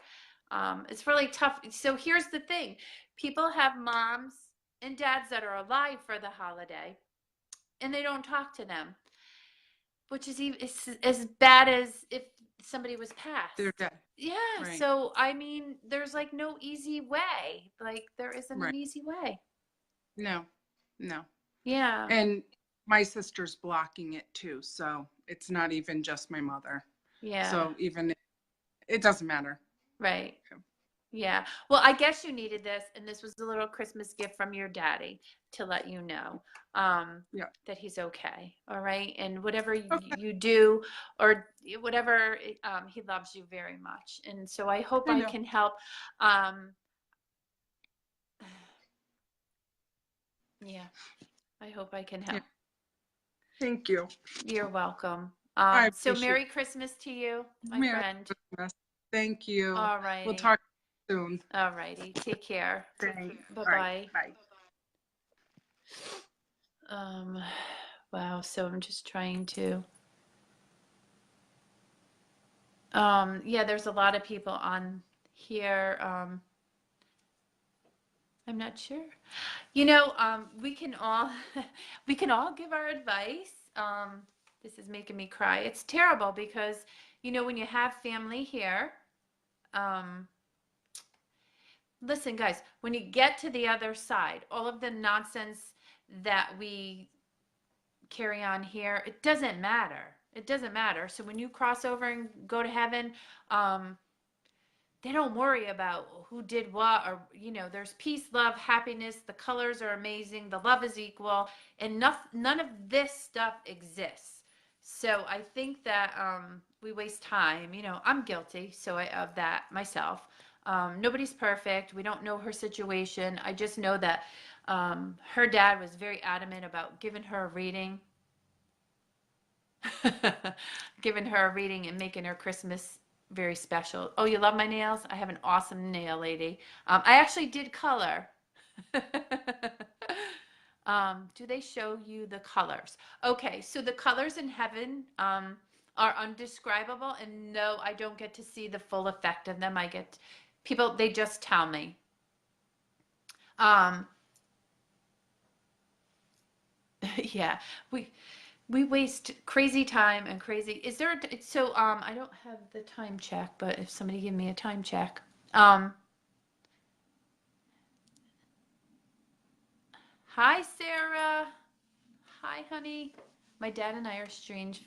Speaker 1: It's really tough. So here's the thing: people have moms and dads that are alive for the holiday, and they don't talk to them, which is even as bad as if somebody was passed.
Speaker 5: They're dead.
Speaker 1: Yeah.
Speaker 5: Right.
Speaker 1: So I mean, there's like no easy way. Like there isn't
Speaker 5: Right.
Speaker 1: an easy way.
Speaker 5: No.
Speaker 1: Yeah.
Speaker 5: And my sister's blocking it too, so it's not even just my mother.
Speaker 1: Yeah.
Speaker 5: So even it doesn't matter.
Speaker 1: Right.
Speaker 5: Okay.
Speaker 1: Yeah. Well, I guess you needed this, and this was a little Christmas gift from your daddy to let you know that he's okay. All right. And whatever you do or whatever, he loves you very much. And so I hope I can help. Yeah. I hope I can help.
Speaker 5: Yeah. Thank you.
Speaker 1: You're welcome. So Merry Christmas to you, my friend.
Speaker 5: Christmas. Thank you.
Speaker 1: All right.
Speaker 5: We'll talk soon.
Speaker 1: All righty. Take care.
Speaker 5: Thanks.
Speaker 1: Bye-bye.
Speaker 5: Right. Bye.
Speaker 1: Wow. So I'm just trying to, yeah, there's a lot of people on here. I'm not sure. We can all we can all give our advice. This is making me cry. It's terrible because when you have family here, listen, guys, when you get to the other side, all of the nonsense that we carry on here, it doesn't matter. It doesn't matter. So when you cross over and go to heaven, they don't worry about who did what, or there's peace, love, happiness. The colors are amazing. The love is equal, and none of this stuff exists. So I think that we waste time. I'm guilty, of that myself. Nobody's perfect. We don't know her situation. I just know that her dad was very adamant about giving her a reading, and making her Christmas very special. Oh, you love my nails? I have an awesome nail lady. I actually did color. Do they show you the colors? Okay, so the colors in heaven are undescribable, and no, I don't get to see the full effect of them. I get people, they just tell me. Yeah, we waste crazy time and crazy. Is there so I don't have the time check, but if somebody give me a time check. Hi Sarah. Hi honey. My dad and I are strange.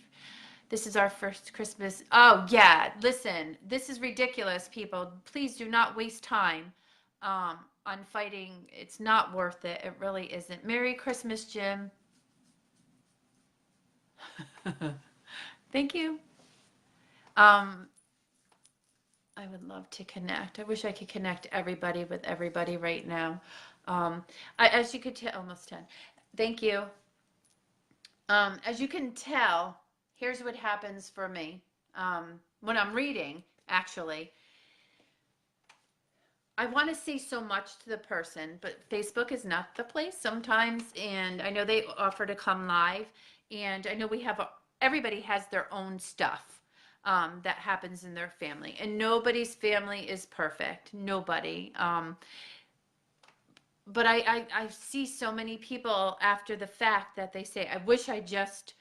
Speaker 1: This is our first Christmas. Oh yeah, listen, this is ridiculous, people. Please do not waste time on fighting. It's not worth it. It really isn't. Merry Christmas, Jim. Thank you. I would love to connect. I wish I could connect everybody with everybody right now. As you could tell, almost 10. Thank you. As you can tell, here's what happens for me when I'm reading, actually. I want to say so much to the person, but Facebook is not the place sometimes, and I know they offer to come live, and I know everybody has their own stuff that happens in their family, and nobody's family is perfect. Nobody. But I see so many people after the fact that they say, I wish I just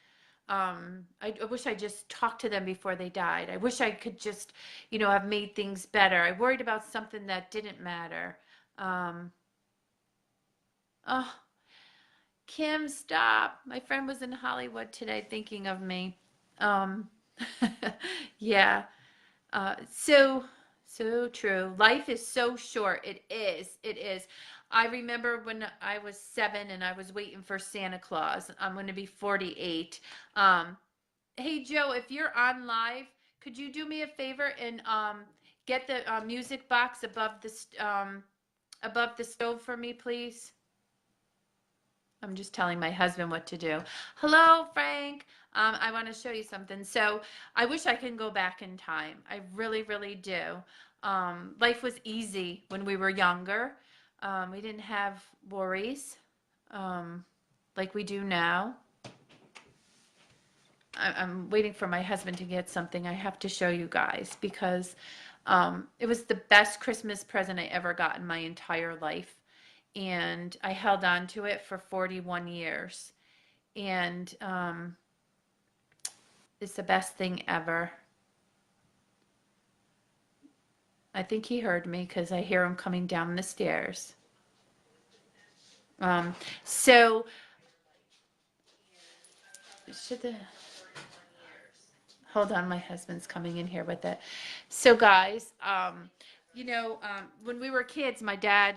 Speaker 1: talked to them before they died. I wish I could just, have made things better. I worried about something that didn't matter. Oh, Kim, stop. My friend was in Hollywood today thinking of me. Yeah. So true. Life is so short. It is. It is. I remember when I was 7 and I was waiting for Santa Claus. I'm going to be 48. Hey, Joe, if you're on live, could you do me a favor and get the music box above the stove for me, please? I'm just telling my husband what to do. Hello, Frank. I want to show you something. So I wish I can go back in time. I really, really do. Life was easy when we were younger. We didn't have worries like we do now. I'm waiting for my husband to get something I have to show you guys because it was the best Christmas present I ever got in my entire life. And I held on to it for 41 years. And it's the best thing ever. I think he heard me because I hear him coming down the stairs. So hold on, my husband's coming in here with it. So guys, when we were kids, my dad,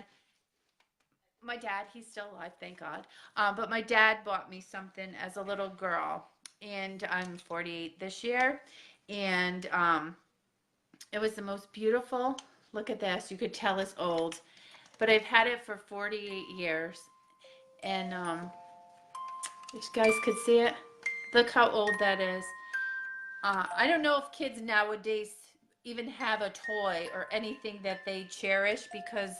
Speaker 1: he's still alive, thank God. But my dad bought me something as a little girl, and I'm 48 this year, and it was the most beautiful. Look at this. You could tell it's old, but I've had it for 48 years, and you guys could see it. Look how old that is. I don't know if kids nowadays even have a toy or anything that they cherish because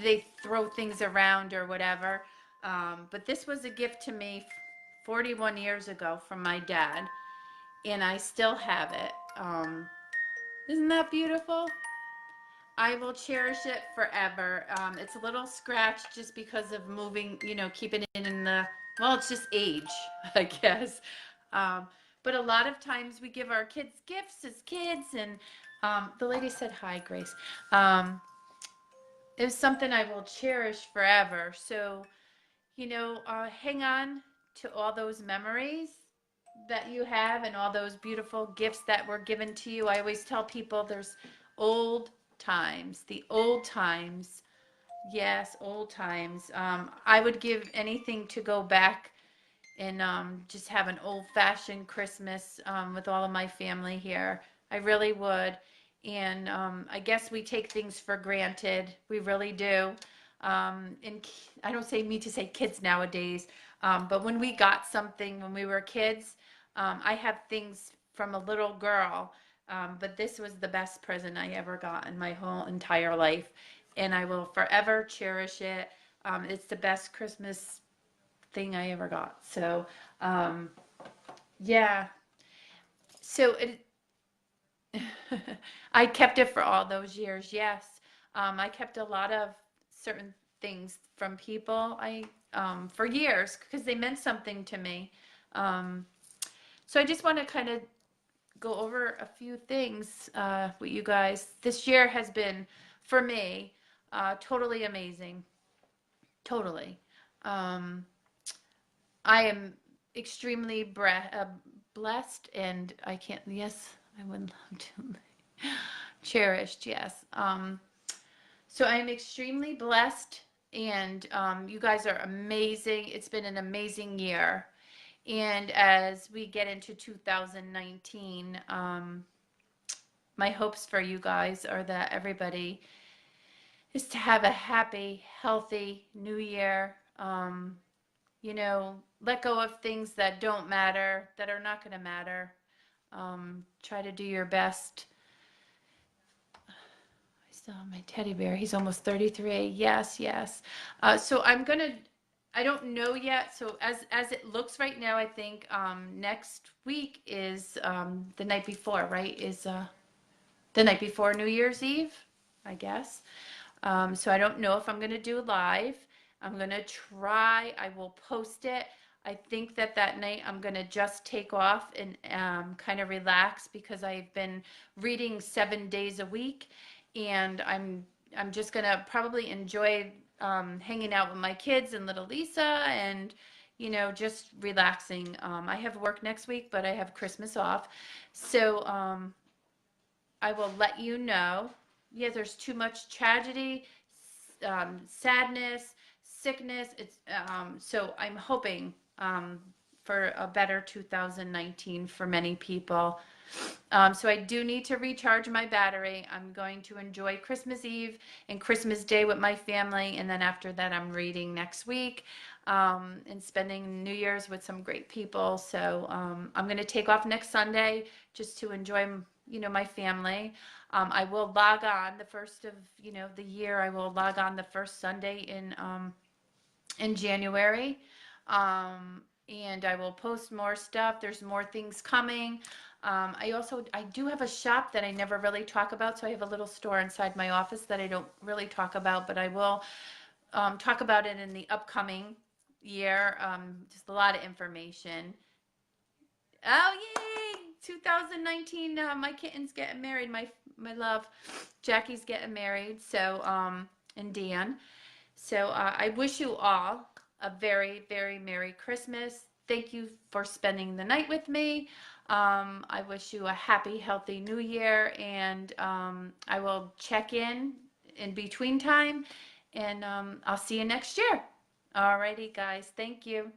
Speaker 1: they throw things around or whatever. But this was a gift to me 41 years ago from my dad, and I still have it. Isn't that beautiful? I will cherish it forever. It's a little scratched just because of moving, keeping it in the, well, it's just age, I guess. Um, but a lot of times we give our kids gifts as kids, and the lady said, hi, Grace. It's something I will cherish forever. So, hang on to all those memories that you have and all those beautiful gifts that were given to you. I always tell people there's old times, the old times. Yes, old times. I would give anything to go back and just have an old-fashioned Christmas with all of my family here. I really would. And I guess we take things for granted. We really do. And I don't say me to say kids nowadays, but when we got something when we were kids, I have things from a little girl, but this was the best present I ever got in my whole entire life, and I will forever cherish it. It's the best Christmas thing I ever got. So, yeah. So I kept it for all those years. Yes. I kept a lot of certain things from people for years because they meant something to me. So I just want to kind of go over a few things with you guys. This year has been, for me, totally amazing. Totally. I am extremely blessed, and I can't, yes, I would love to. Cherished, yes. So I'm extremely blessed, and you guys are amazing. It's been an amazing year. And as we get into 2019, my hopes for you guys are that everybody is to have a happy, healthy new year. Let go of things that don't matter, that are not going to matter. Try to do your best. I still have my teddy bear. He's almost 33. Yes, yes. So I don't know yet. So as it looks right now, I think next week is the night before, right? Is the night before New Year's Eve, I guess. So I don't know if I'm going to do live. I'm going to try. I will post it. I think that night I'm going to just take off and kind of relax because I've been reading 7 days a week, and I'm just going to probably enjoy hanging out with my kids and little Lisa and just relaxing. I have work next week, but I have Christmas off. So I will let you know. Yeah, there's too much tragedy, sadness, sickness. So I'm hoping for a better 2019 for many people. So I do need to recharge my battery. I'm going to enjoy Christmas Eve and Christmas Day with my family, and then after that I'm reading next week and spending New Year's with some great people. So I'm going to take off next Sunday just to enjoy my family. I will log on the first of the year. I will log on the first Sunday in January, and I will post more stuff. There's more things coming. I do have a shop that I never really talk about, so I have a little store inside my office that I don't really talk about, but I will talk about it in the upcoming year. Just a lot of information. Oh, yay! 2019, my kitten's getting married. My love, Jackie's getting married. So, and Dan. So I wish you all a very, very Merry Christmas. Thank you for spending the night with me. I wish you a happy, healthy New Year, and I will check in between time, and I'll see you next year. Alrighty, guys. Thank you.